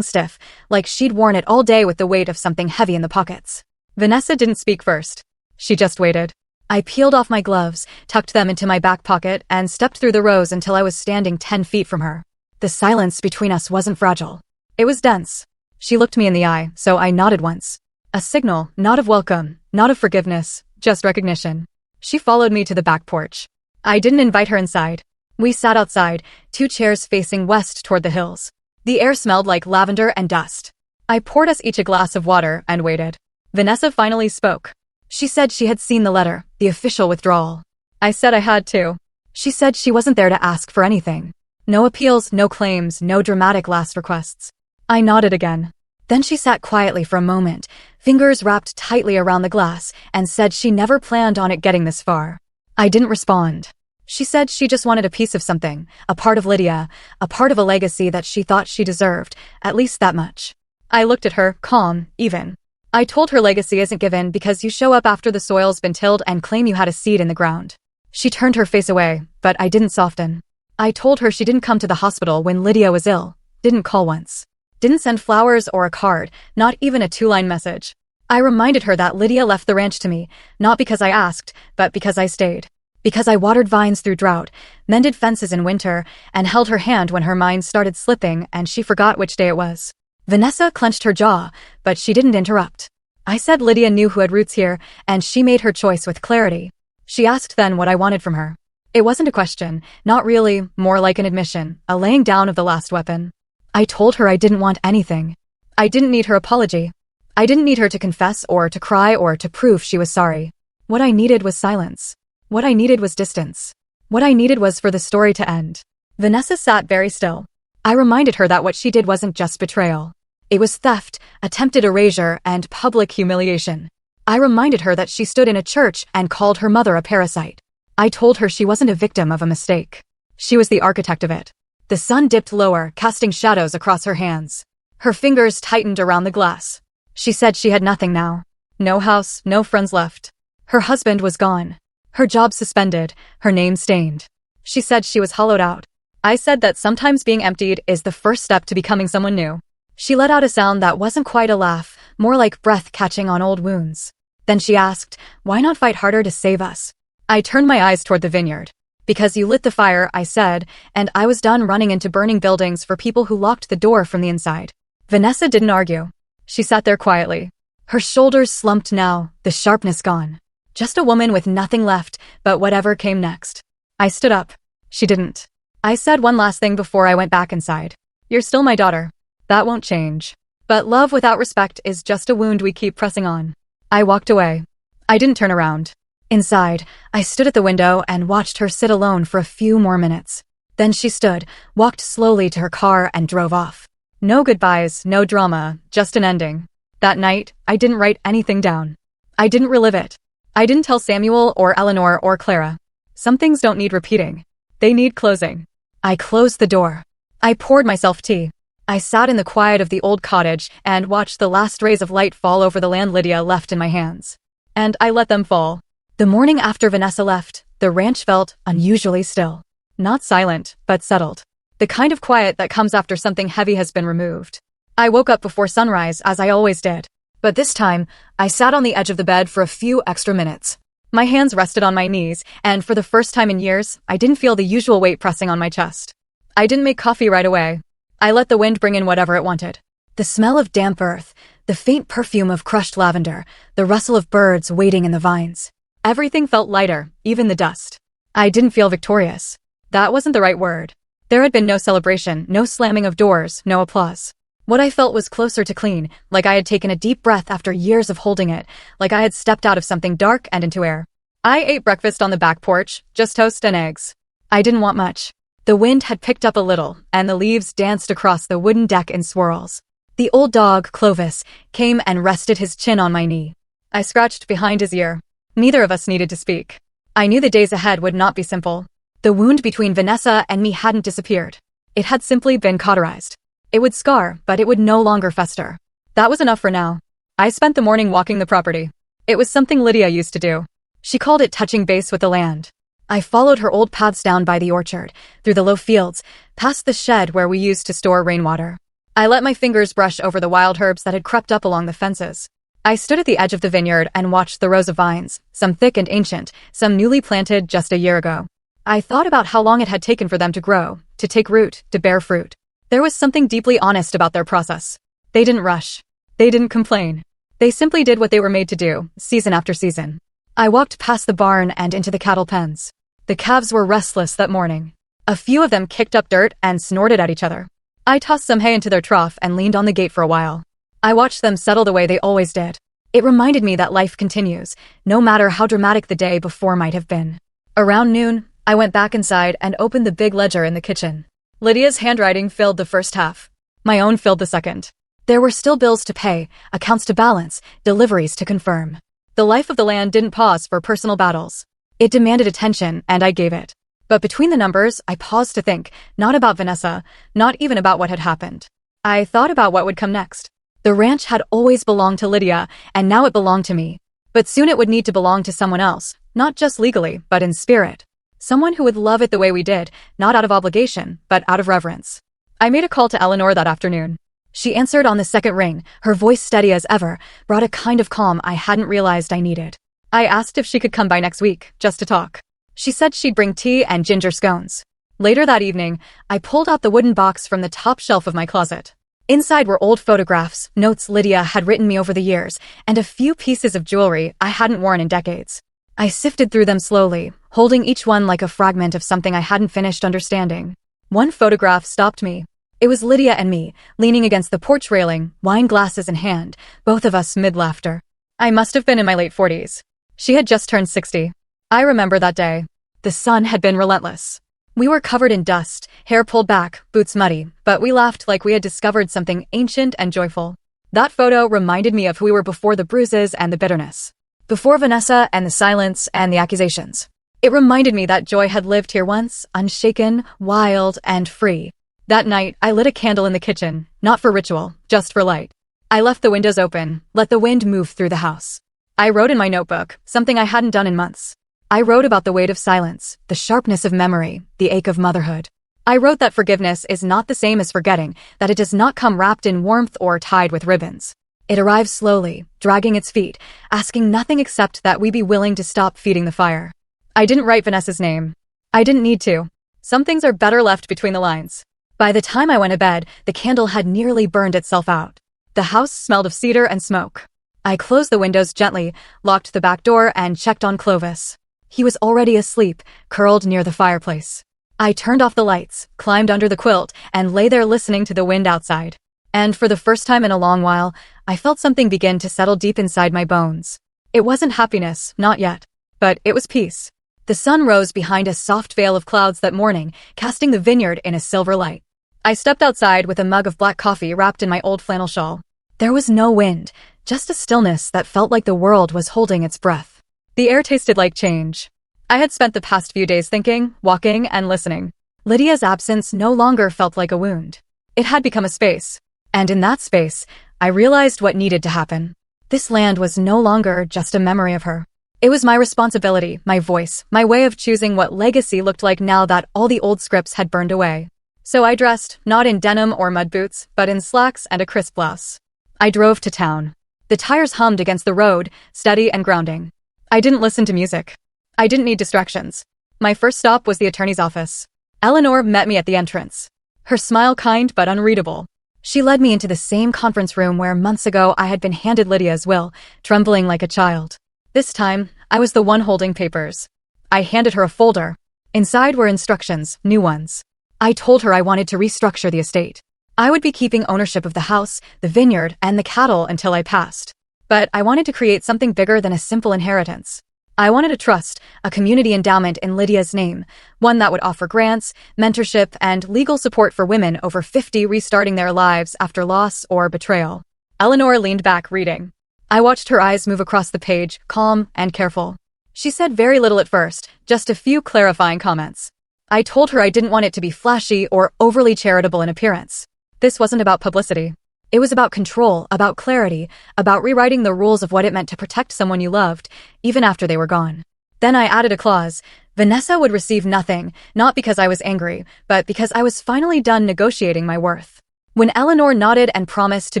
Speaker 1: stiff, like she'd worn it all day with the weight of something heavy in the pockets. Vanessa didn't speak first. She just waited. I peeled off my gloves, tucked them into my back pocket, and stepped through the rows until I was standing 10 feet from her. The silence between us wasn't fragile. It was dense. She looked me in the eye, so I nodded once. A signal, not of welcome, not of forgiveness, just recognition. She followed me to the back porch. I didn't invite her inside. We sat outside, 2 chairs facing west toward the hills. The air smelled like lavender and dust. I poured us each a glass of water and waited. Vanessa finally spoke. She said she had seen the letter, the official withdrawal. I said I had too. She said she wasn't there to ask for anything. No appeals, no claims, no dramatic last requests. I nodded again. Then she sat quietly for a moment, fingers wrapped tightly around the glass, and said she never planned on it getting this far. I didn't respond. She said she just wanted a piece of something, a part of Lydia, a part of a legacy that she thought she deserved, at least that much. I looked at her, calm, even. I told her legacy isn't given because you show up after the soil's been tilled and claim you had a seed in the ground. She turned her face away, but I didn't soften. I told her she didn't come to the hospital when Lydia was ill, didn't call once. Didn't send flowers or a card, not even a 2-line message. I reminded her that Lydia left the ranch to me, not because I asked, but because I stayed. Because I watered vines through drought, mended fences in winter, and held her hand when her mind started slipping and she forgot which day it was. Vanessa clenched her jaw, but she didn't interrupt. I said Lydia knew who had roots here, and she made her choice with clarity. She asked then what I wanted from her. It wasn't a question, not really, more like an admission, a laying down of the last weapon. I told her I didn't want anything. I didn't need her apology. I didn't need her to confess or to cry or to prove she was sorry. What I needed was silence. What I needed was distance. What I needed was for the story to end. Vanessa sat very still. I reminded her that what she did wasn't just betrayal. It was theft, attempted erasure, and public humiliation. I reminded her that she stood in a church and called her mother a parasite. I told her she wasn't a victim of a mistake. She was the architect of it. The sun dipped lower, casting shadows across her hands. Her fingers tightened around the glass. She said she had nothing now. No house, no friends left. Her husband was gone. Her job suspended, her name stained. She said she was hollowed out. I said that sometimes being emptied is the first step to becoming someone new. She let out a sound that wasn't quite a laugh, more like breath catching on old wounds. Then she asked, "Why not fight harder to save us?" I turned my eyes toward the vineyard. "Because you lit the fire," I said, and I was done running into burning buildings for people who locked the door from the inside. Vanessa didn't argue. She sat there quietly. Her shoulders slumped now, the sharpness gone. Just a woman with nothing left, but whatever came next. I stood up. She didn't. I said one last thing before I went back inside. "You're still my daughter. That won't change. But love without respect is just a wound we keep pressing on." I walked away. I didn't turn around. Inside, I stood at the window and watched her sit alone for a few more minutes. Then she stood, walked slowly to her car and drove off. No goodbyes, no drama, just an ending. That night, I didn't write anything down. I didn't relive it. I didn't tell Samuel or Eleanor or Clara. Some things don't need repeating. They need closing. I closed the door. I poured myself tea. I sat in the quiet of the old cottage and watched the last rays of light fall over the land Lydia left in my hands. And I let them fall. The morning after Vanessa left, the ranch felt unusually still. Not silent, but settled. The kind of quiet that comes after something heavy has been removed. I woke up before sunrise, as I always did. But this time, I sat on the edge of the bed for a few extra minutes. My hands rested on my knees, and for the first time in years, I didn't feel the usual weight pressing on my chest. I didn't make coffee right away. I let the wind bring in whatever it wanted. The smell of damp earth, the faint perfume of crushed lavender, the rustle of birds waiting in the vines. Everything felt lighter, even the dust. I didn't feel victorious. That wasn't the right word. There had been no celebration, no slamming of doors, no applause. What I felt was closer to clean, like I had taken a deep breath after years of holding it, like I had stepped out of something dark and into air. I ate breakfast on the back porch, just toast and eggs. I didn't want much. The wind had picked up a little, and the leaves danced across the wooden deck in swirls. The old dog, Clovis, came and rested his chin on my knee. I scratched behind his ear. Neither of us needed to speak. I knew the days ahead would not be simple. The wound between Vanessa and me hadn't disappeared. It had simply been cauterized. It would scar, but it would no longer fester. That was enough for now. I spent the morning walking the property. It was something Lydia used to do. She called it touching base with the land. I followed her old paths down by the orchard, through the low fields, past the shed where we used to store rainwater. I let my fingers brush over the wild herbs that had crept up along the fences. I stood at the edge of the vineyard and watched the rows of vines, some thick and ancient, some newly planted just a year ago. I thought about how long it had taken for them to grow, to take root, to bear fruit. There was something deeply honest about their process. They didn't rush. They didn't complain. They simply did what they were made to do, season after season. I walked past the barn and into the cattle pens. The calves were restless that morning. A few of them kicked up dirt and snorted at each other. I tossed some hay into their trough and leaned on the gate for a while. I watched them settle the way they always did. It reminded me that life continues, no matter how dramatic the day before might have been. Around noon, I went back inside and opened the big ledger in the kitchen. Lydia's handwriting filled the first half. My own filled the second. There were still bills to pay, accounts to balance, deliveries to confirm. The life of the land didn't pause for personal battles. It demanded attention, and I gave it. But between the numbers, I paused to think, not about Vanessa, not even about what had happened. I thought about what would come next. The ranch had always belonged to Lydia, and now it belonged to me. But soon it would need to belong to someone else, not just legally, but in spirit. Someone who would love it the way we did, not out of obligation, but out of reverence. I made a call to Eleanor that afternoon. She answered on the second ring, her voice steady as ever, brought a kind of calm I hadn't realized I needed. I asked if she could come by next week, just to talk. She said she'd bring tea and ginger scones. Later that evening, I pulled out the wooden box from the top shelf of my closet. Inside were old photographs, notes Lydia had written me over the years, and a few pieces of jewelry I hadn't worn in decades. I sifted through them slowly, holding each one like a fragment of something I hadn't finished understanding. One photograph stopped me. It was Lydia and me, leaning against the porch railing, wine glasses in hand, both of us mid-laughter. I must have been in my late 40s. She had just turned 60. I remember that day. The sun had been relentless. We were covered in dust, hair pulled back, boots muddy, but we laughed like we had discovered something ancient and joyful. That photo reminded me of who we were before the bruises and the bitterness. Before Vanessa and the silence and the accusations. It reminded me that joy had lived here once, unshaken, wild, and free. That night, I lit a candle in the kitchen, not for ritual, just for light. I left the windows open, let the wind move through the house. I wrote in my notebook, something I hadn't done in months. I wrote about the weight of silence, the sharpness of memory, the ache of motherhood. I wrote that forgiveness is not the same as forgetting, that it does not come wrapped in warmth or tied with ribbons. It arrives slowly, dragging its feet, asking nothing except that we be willing to stop feeding the fire. I didn't write Vanessa's name. I didn't need to. Some things are better left between the lines. By the time I went to bed, the candle had nearly burned itself out. The house smelled of cedar and smoke. I closed the windows gently, locked the back door, and checked on Clovis. He was already asleep, curled near the fireplace. I turned off the lights, climbed under the quilt, and lay there listening to the wind outside. And for the first time in a long while, I felt something begin to settle deep inside my bones. It wasn't happiness, not yet. But it was peace. The sun rose behind a soft veil of clouds that morning, casting the vineyard in a silver light. I stepped outside with a mug of black coffee wrapped in my old flannel shawl. There was no wind, just a stillness that felt like the world was holding its breath. The air tasted like change. I had spent the past few days thinking, walking, and listening. Lydia's absence no longer felt like a wound. It had become a space. And in that space, I realized what needed to happen. This land was no longer just a memory of her. It was my responsibility, my voice, my way of choosing what legacy looked like now that all the old scripts had burned away. So I dressed, not in denim or mud boots, but in slacks and a crisp blouse. I drove to town. The tires hummed against the road, steady and grounding. I didn't listen to music. I didn't need distractions. My first stop was the attorney's office. Eleanor met me at the entrance. Her smile kind but unreadable. She led me into the same conference room where months ago I had been handed Lydia's will, trembling like a child. This time, I was the one holding papers. I handed her a folder. Inside were instructions, new ones. I told her I wanted to restructure the estate. I would be keeping ownership of the house, the vineyard, and the cattle until I passed. But I wanted to create something bigger than a simple inheritance. I wanted a trust, a community endowment in Lydia's name, one that would offer grants, mentorship, and legal support for women over 50 restarting their lives after loss or betrayal. Eleanor leaned back, reading. I watched her eyes move across the page, calm and careful. She said very little at first, just a few clarifying comments. I told her I didn't want it to be flashy or overly charitable in appearance. This wasn't about publicity. It was about control, about clarity, about rewriting the rules of what it meant to protect someone you loved, even after they were gone. Then I added a clause. Vanessa would receive nothing, not because I was angry, but because I was finally done negotiating my worth. When Eleanor nodded and promised to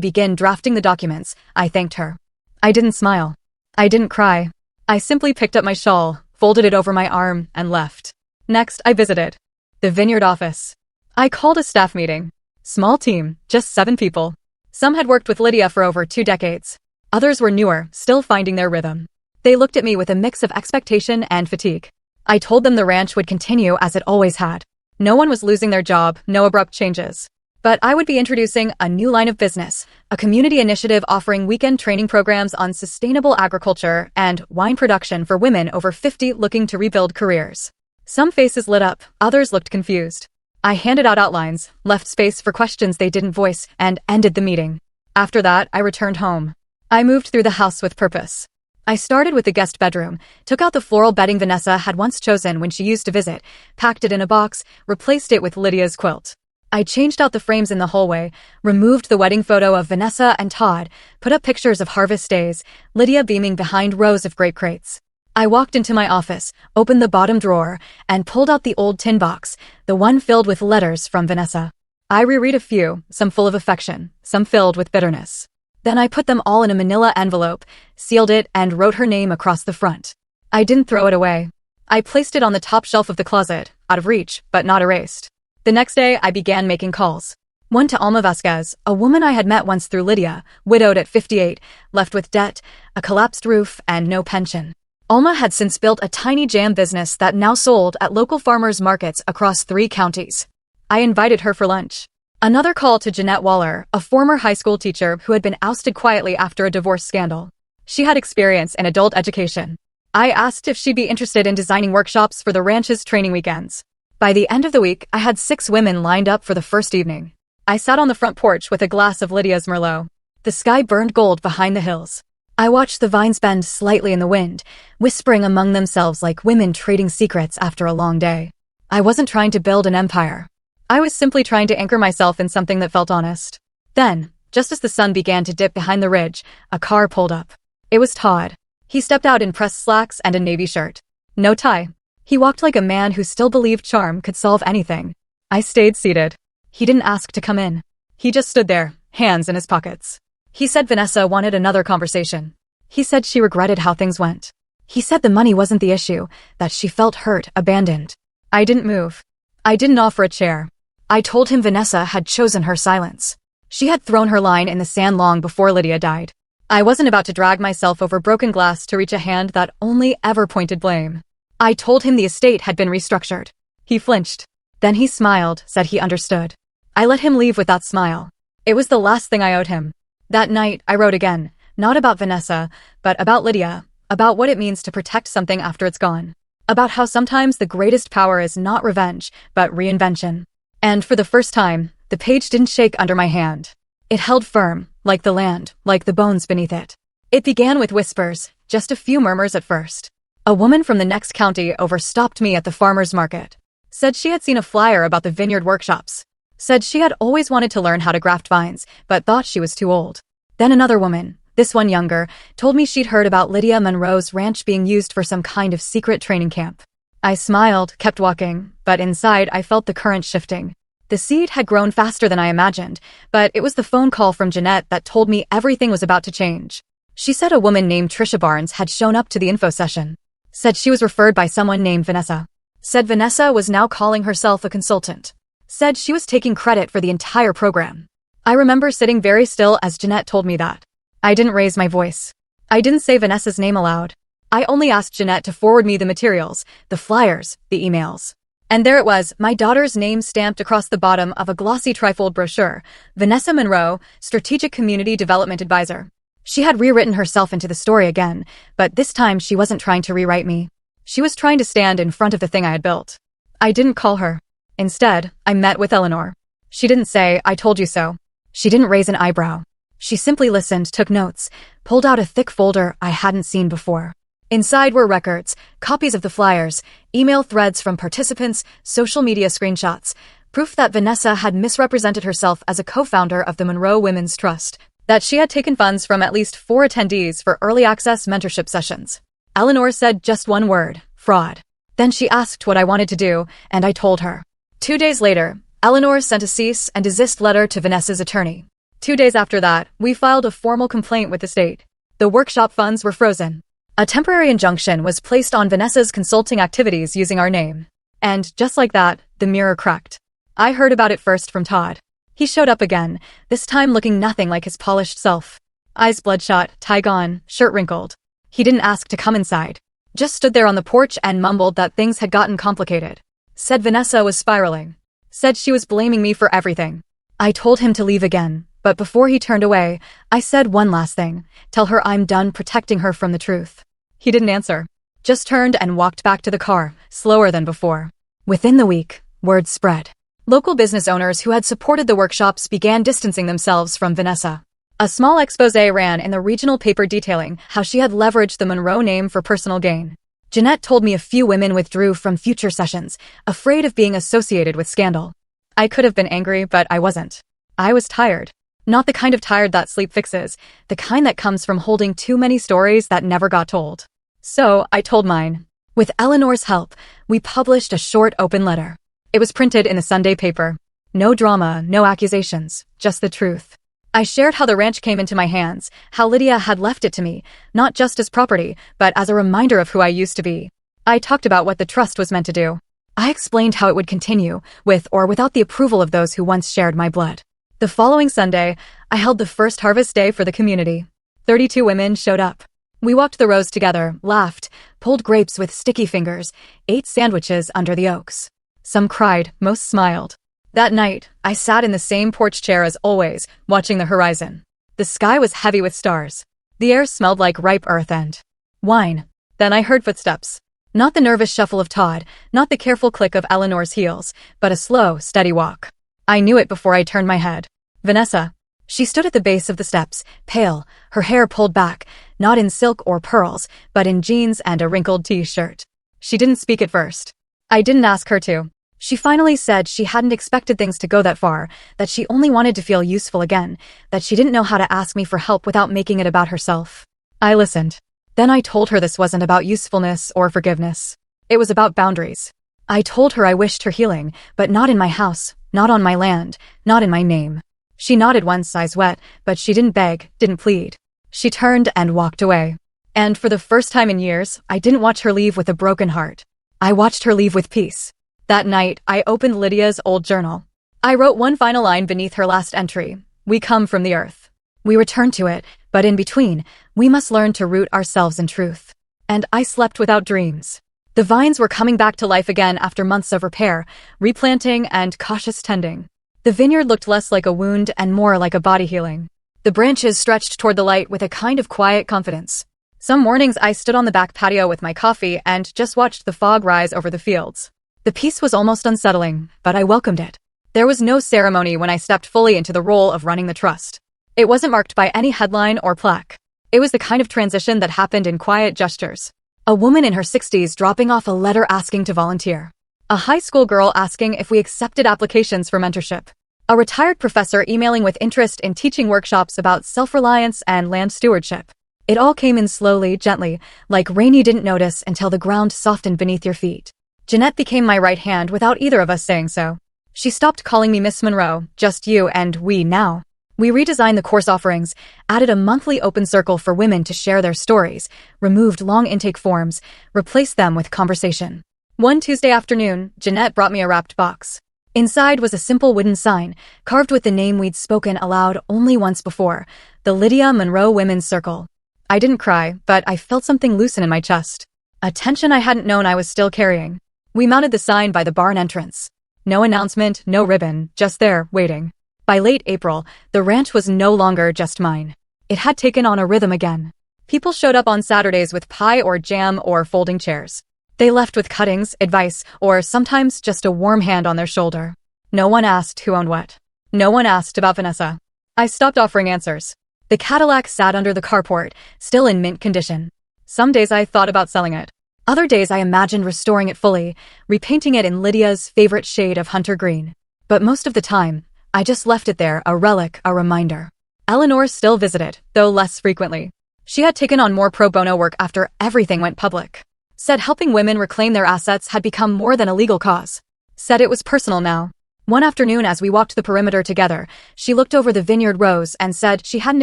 Speaker 1: begin drafting the documents, I thanked her. I didn't smile. I didn't cry. I simply picked up my shawl, folded it over my arm, and left. Next, I visited the Vineyard office. I called a staff meeting. Small team, just 7 people. Some had worked with Lydia for over 2 decades. Others were newer, still finding their rhythm. They looked at me with a mix of expectation and fatigue. I told them the ranch would continue as it always had. No one was losing their job, no abrupt changes. But I would be introducing a new line of business, a community initiative offering weekend training programs on sustainable agriculture and wine production for women over 50 looking to rebuild careers. Some faces lit up, others looked confused. I handed out outlines, left space for questions they didn't voice, and ended the meeting. After that, I returned home. I moved through the house with purpose. I started with the guest bedroom, took out the floral bedding Vanessa had once chosen when she used to visit, packed it in a box, replaced it with Lydia's quilt. I changed out the frames in the hallway, removed the wedding photo of Vanessa and Todd, put up pictures of harvest days, Lydia beaming behind rows of grape crates. I walked into my office, opened the bottom drawer, and pulled out the old tin box, the one filled with letters from Vanessa. I reread a few, some full of affection, some filled with bitterness. Then I put them all in a manila envelope, sealed it, and wrote her name across the front. I didn't throw it away. I placed it on the top shelf of the closet, out of reach, but not erased. The next day, I began making calls. One to Alma Vasquez, a woman I had met once through Lydia, widowed at 58, left with debt, a collapsed roof, and no pension. Alma had since built a tiny jam business that now sold at local farmers' markets across 3 counties. I invited her for lunch. Another call to Jeanette Waller, a former high school teacher who had been ousted quietly after a divorce scandal. She had experience in adult education. I asked if she'd be interested in designing workshops for the ranch's training weekends. By the end of the week, I had 6 women lined up for the first evening. I sat on the front porch with a glass of Lydia's Merlot. The sky burned gold behind the hills. I watched the vines bend slightly in the wind, whispering among themselves like women trading secrets after a long day. I wasn't trying to build an empire. I was simply trying to anchor myself in something that felt honest. Then, just as the sun began to dip behind the ridge, a car pulled up. It was Todd. He stepped out in pressed slacks and a navy shirt. No tie. He walked like a man who still believed charm could solve anything. I stayed seated. He didn't ask to come in. He just stood there, hands in his pockets. He said Vanessa wanted another conversation. He said she regretted how things went. He said the money wasn't the issue, that she felt hurt, abandoned. I didn't move. I didn't offer a chair. I told him Vanessa had chosen her silence. She had thrown her line in the sand long before Lydia died. I wasn't about to drag myself over broken glass to reach a hand that only ever pointed blame. I told him the estate had been restructured. He flinched. Then he smiled, said he understood. I let him leave with that smile. It was the last thing I owed him. That night, I wrote again, not about Vanessa, but about Lydia, about what it means to protect something after it's gone, about how sometimes the greatest power is not revenge, but reinvention. And for the first time, the page didn't shake under my hand. It held firm, like the land, like the bones beneath it. It began with whispers, just a few murmurs at first. A woman from the next county overstopped me at the farmer's market. Said she had seen a flyer about the vineyard workshops. Said she had always wanted to learn how to graft vines, but thought she was too old. Then another woman, this one younger, told me she'd heard about Lydia Monroe's ranch being used for some kind of secret training camp. I smiled, kept walking, but inside I felt the current shifting. The seed had grown faster than I imagined, but it was the phone call from Jeanette that told me everything was about to change. She said a woman named Trisha Barnes had shown up to the info session. Said she was referred by someone named Vanessa. Said Vanessa was now calling herself a consultant. Said she was taking credit for the entire program. I remember sitting very still as Jeanette told me that. I didn't raise my voice. I didn't say Vanessa's name aloud. I only asked Jeanette to forward me the materials, the flyers, the emails. And there it was, my daughter's name stamped across the bottom of a glossy trifold brochure, Vanessa Monroe, Strategic Community Development Advisor. She had rewritten herself into the story again, but this time she wasn't trying to rewrite me. She was trying to stand in front of the thing I had built. I didn't call her. Instead, I met with Eleanor. She didn't say, "I told you so." She didn't raise an eyebrow. She simply listened, took notes, pulled out a thick folder I hadn't seen before. Inside were records, copies of the flyers, email threads from participants, social media screenshots, proof that Vanessa had misrepresented herself as a co-founder of the Monroe Women's Trust, that she had taken funds from at least 4 attendees for early access mentorship sessions. Eleanor said just one word: fraud. Then she asked what I wanted to do, and I told her. 2 days later, Eleanor sent a cease and desist letter to Vanessa's attorney. 2 days after that, we filed a formal complaint with the state. The workshop funds were frozen. A temporary injunction was placed on Vanessa's consulting activities using our name. And just like that, the mirror cracked. I heard about it first from Todd. He showed up again, this time looking nothing like his polished self. Eyes bloodshot, tie gone, shirt wrinkled. He didn't ask to come inside. Just stood there on the porch and mumbled that things had gotten complicated. Said Vanessa was spiraling. Said she was blaming me for everything. I told him to leave again, but before he turned away, I said one last thing: tell her I'm done protecting her from the truth. He didn't answer. Just turned and walked back to the car, slower than before. Within the week, word spread. Local business owners who had supported the workshops began distancing themselves from Vanessa. A small exposé ran in the regional paper detailing how she had leveraged the Monroe name for personal gain. Jeanette told me a few women withdrew from future sessions, afraid of being associated with scandal. I could have been angry, but I wasn't. I was tired. Not the kind of tired that sleep fixes, the kind that comes from holding too many stories that never got told. So, I told mine. With Eleanor's help, we published a short open letter. It was printed in the Sunday paper. No drama, no accusations, just the truth. I shared how the ranch came into my hands, how Lydia had left it to me, not just as property, but as a reminder of who I used to be. I talked about what the trust was meant to do. I explained how it would continue, with or without the approval of those who once shared my blood. The following Sunday, I held the first harvest day for the community. 32 women showed up. We walked the rows together, laughed, pulled grapes with sticky fingers, ate sandwiches under the oaks. Some cried, most smiled. That night, I sat in the same porch chair as always, watching the horizon. The sky was heavy with stars. The air smelled like ripe earth and wine. Then I heard footsteps. Not the nervous shuffle of Todd, not the careful click of Eleanor's heels, but a slow, steady walk. I knew it before I turned my head. Vanessa. She stood at the base of the steps, pale, her hair pulled back, not in silk or pearls, but in jeans and a wrinkled t-shirt. She didn't speak at first. I didn't ask her to. She finally said she hadn't expected things to go that far, that she only wanted to feel useful again, that she didn't know how to ask me for help without making it about herself. I listened. Then I told her this wasn't about usefulness or forgiveness. It was about boundaries. I told her I wished her healing, but not in my house, not on my land, not in my name. She nodded once, eyes wet, but she didn't beg, didn't plead. She turned and walked away. And for the first time in years, I didn't watch her leave with a broken heart. I watched her leave with peace. That night, I opened Lydia's old journal. I wrote one final line beneath her last entry: "We come from the earth. We return to it, but in between, we must learn to root ourselves in truth." And I slept without dreams. The vines were coming back to life again after months of repair, replanting, and cautious tending. The vineyard looked less like a wound and more like a body healing. The branches stretched toward the light with a kind of quiet confidence. Some mornings I stood on the back patio with my coffee and just watched the fog rise over the fields. The peace was almost unsettling, but I welcomed it. There was no ceremony when I stepped fully into the role of running the trust. It wasn't marked by any headline or plaque. It was the kind of transition that happened in quiet gestures. A woman in her 60s dropping off a letter asking to volunteer. A high school girl asking if we accepted applications for mentorship. A retired professor emailing with interest in teaching workshops about self-reliance and land stewardship. It all came in slowly, gently, like rain you didn't notice until the ground softened beneath your feet. Jeanette became my right hand without either of us saying so. She stopped calling me Miss Monroe, just you and we now. We redesigned the course offerings, added a monthly open circle for women to share their stories, removed long intake forms, replaced them with conversation. One Tuesday afternoon, Jeanette brought me a wrapped box. Inside was a simple wooden sign, carved with the name we'd spoken aloud only once before, the Lydia Monroe Women's Circle. I didn't cry, but I felt something loosen in my chest. A tension I hadn't known I was still carrying. We mounted the sign by the barn entrance. No announcement, no ribbon, just there, waiting. By late April, the ranch was no longer just mine. It had taken on a rhythm again. People showed up on Saturdays with pie or jam or folding chairs. They left with cuttings, advice, or sometimes just a warm hand on their shoulder. No one asked who owned what. No one asked about Vanessa. I stopped offering answers. The Cadillac sat under the carport, still in mint condition. Some days I thought about selling it. Other days I imagined restoring it fully, repainting it in Lydia's favorite shade of hunter green. But most of the time, I just left it there, a relic, a reminder. Eleanor still visited, though less frequently. She had taken on more pro bono work after everything went public. Said helping women reclaim their assets had become more than a legal cause. Said it was personal now. One afternoon as we walked the perimeter together, she looked over the vineyard rows and said she hadn't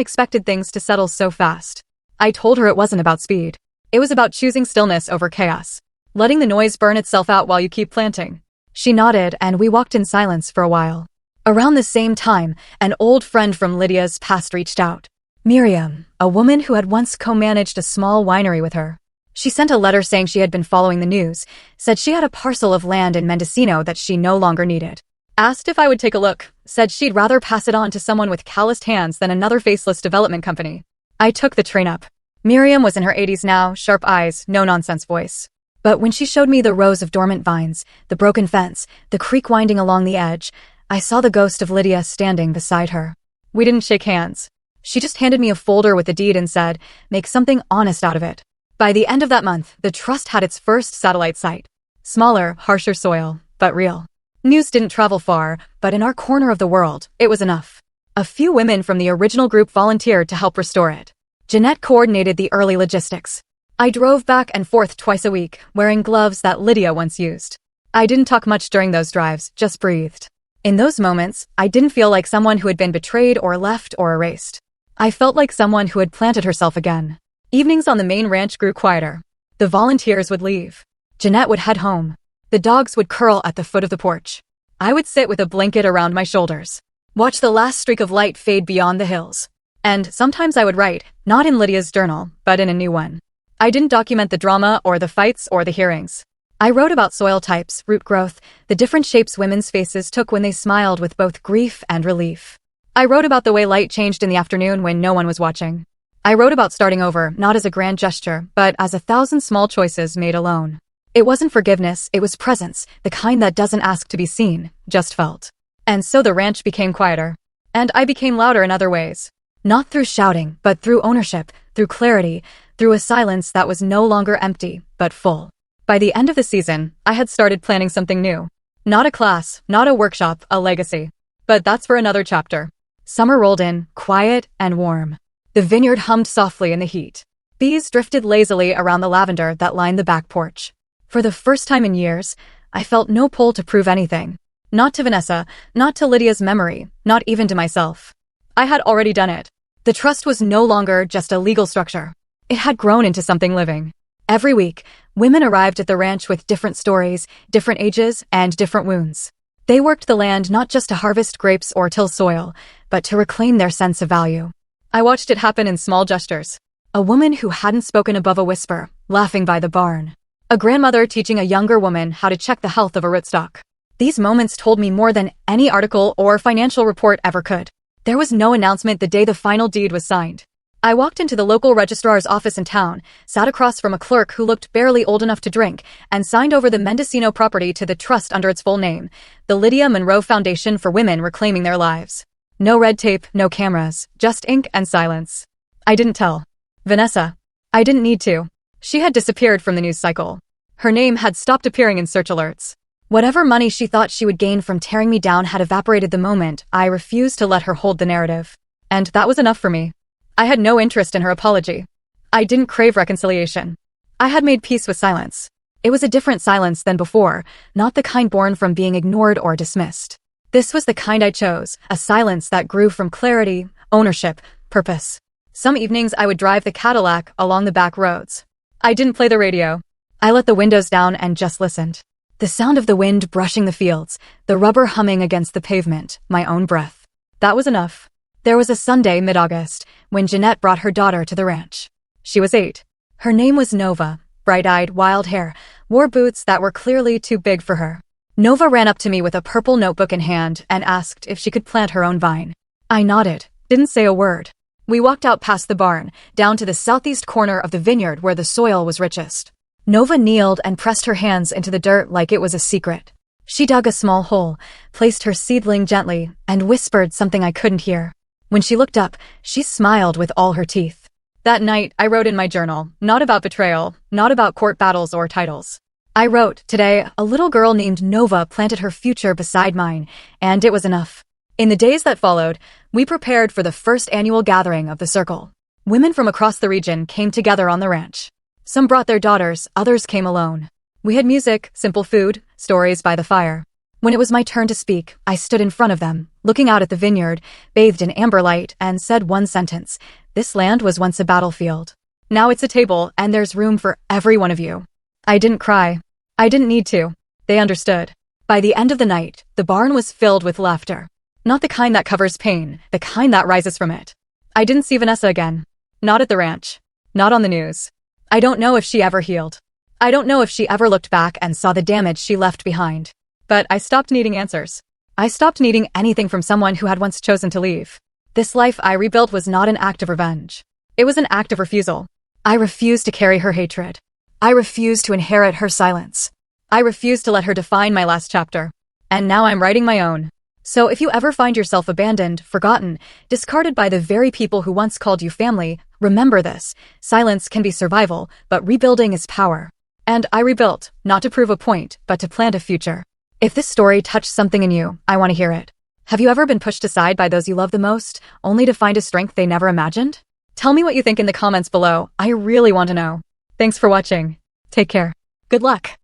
Speaker 1: expected things to settle so fast. I told her it wasn't about speed. It was about choosing stillness over chaos. Letting the noise burn itself out while you keep planting. She nodded and we walked in silence for a while. Around the same time, an old friend from Lydia's past reached out. Miriam, a woman who had once co-managed a small winery with her. She sent a letter saying she had been following the news, said she had a parcel of land in Mendocino that she no longer needed. Asked if I would take a look, said she'd rather pass it on to someone with calloused hands than another faceless development company. I took the train up. Miriam was in her 80s now, sharp eyes, no-nonsense voice. But when she showed me the rows of dormant vines, the broken fence, the creek winding along the edge, I saw the ghost of Lydia standing beside her. We didn't shake hands. She just handed me a folder with the deed and said, make something honest out of it. By the end of that month, the trust had its first satellite site. Smaller, harsher soil, but real. News didn't travel far, but in our corner of the world, it was enough. A few women from the original group volunteered to help restore it. Jeanette coordinated the early logistics. I drove back and forth twice a week, wearing gloves that Lydia once used. I didn't talk much during those drives, just breathed. In those moments, I didn't feel like someone who had been betrayed or left or erased. I felt like someone who had planted herself again. Evenings on the main ranch grew quieter. The volunteers would leave. Jeanette would head home. The dogs would curl at the foot of the porch. I would sit with a blanket around my shoulders. Watch the last streak of light fade beyond the hills. And sometimes I would write, not in Lydia's journal, but in a new one. I didn't document the drama or the fights or the hearings. I wrote about soil types, root growth, the different shapes women's faces took when they smiled with both grief and relief. I wrote about the way light changed in the afternoon when no one was watching. I wrote about starting over, not as a grand gesture, but as 1,000 small choices made alone. It wasn't forgiveness, it was presence, the kind that doesn't ask to be seen, just felt. And so the ranch became quieter. And I became louder in other ways. Not through shouting, but through ownership, through clarity, through a silence that was no longer empty, but full. By the end of the season, I had started planning something new. Not a class, not a workshop, a legacy. But that's for another chapter. Summer rolled in, quiet and warm. The vineyard hummed softly in the heat. Bees drifted lazily around the lavender that lined the back porch. For the first time in years, I felt no pull to prove anything. Not to Vanessa, not to Lydia's memory, not even to myself. I had already done it. The trust was no longer just a legal structure. It had grown into something living. Every week, women arrived at the ranch with different stories, different ages, and different wounds. They worked the land not just to harvest grapes or till soil, but to reclaim their sense of value. I watched it happen in small gestures. A woman who hadn't spoken above a whisper, laughing by the barn. A grandmother teaching a younger woman how to check the health of a rootstock. These moments told me more than any article or financial report ever could. There was no announcement the day the final deed was signed. I walked into the local registrar's office in town, sat across from a clerk who looked barely old enough to drink, and signed over the Mendocino property to the trust under its full name, the Lydia Monroe Foundation for Women Reclaiming Their Lives. No red tape, no cameras, just ink and silence. I didn't tell Vanessa. I didn't need to. She had disappeared from the news cycle. Her name had stopped appearing in search alerts. Whatever money she thought she would gain from tearing me down had evaporated the moment I refused to let her hold the narrative. And that was enough for me. I had no interest in her apology. I didn't crave reconciliation. I had made peace with silence. It was a different silence than before, not the kind born from being ignored or dismissed. This was the kind I chose, a silence that grew from clarity, ownership, purpose. Some evenings I would drive the Cadillac along the back roads. I didn't play the radio. I let the windows down and just listened. The sound of the wind brushing the fields, the rubber humming against the pavement, my own breath. That was enough. There was a Sunday mid-August when Jeanette brought her daughter to the ranch. She was 8. Her name was Nova, bright-eyed, wild hair, wore boots that were clearly too big for her. Nova ran up to me with a purple notebook in hand and asked if she could plant her own vine. I nodded, didn't say a word. We walked out past the barn, down to the southeast corner of the vineyard where the soil was richest. Nova kneeled and pressed her hands into the dirt like it was a secret. She dug a small hole, placed her seedling gently, and whispered something I couldn't hear. When she looked up, she smiled with all her teeth. That night, I wrote in my journal, not about betrayal, not about court battles or titles. I wrote, today, a little girl named Nova planted her future beside mine, and it was enough. In the days that followed, we prepared for the first annual gathering of the circle. Women from across the region came together on the ranch. Some brought their daughters, others came alone. We had music, simple food, stories by the fire. When it was my turn to speak, I stood in front of them, looking out at the vineyard, bathed in amber light, and said one sentence: this land was once a battlefield. Now it's a table, and there's room for every one of you. I didn't cry. I didn't need to. They understood. By the end of the night, the barn was filled with laughter. Not the kind that covers pain, the kind that rises from it. I didn't see Vanessa again. Not at the ranch. Not on the news. I don't know if she ever healed. I don't know if she ever looked back and saw the damage she left behind. But I stopped needing answers. I stopped needing anything from someone who had once chosen to leave. This life I rebuilt was not an act of revenge. It was an act of refusal. I refused to carry her hatred. I refused to inherit her silence. I refused to let her define my last chapter. And now I'm writing my own. So if you ever find yourself abandoned, forgotten, discarded by the very people who once called you family, remember this: silence can be survival, but rebuilding is power. And I rebuilt, not to prove a point, but to plant a future. If this story touched something in you, I want to hear it. Have you ever been pushed aside by those you love the most, only to find a strength they never imagined? Tell me what you think in the comments below. I really want to know. Thanks for watching. Take care. Good luck.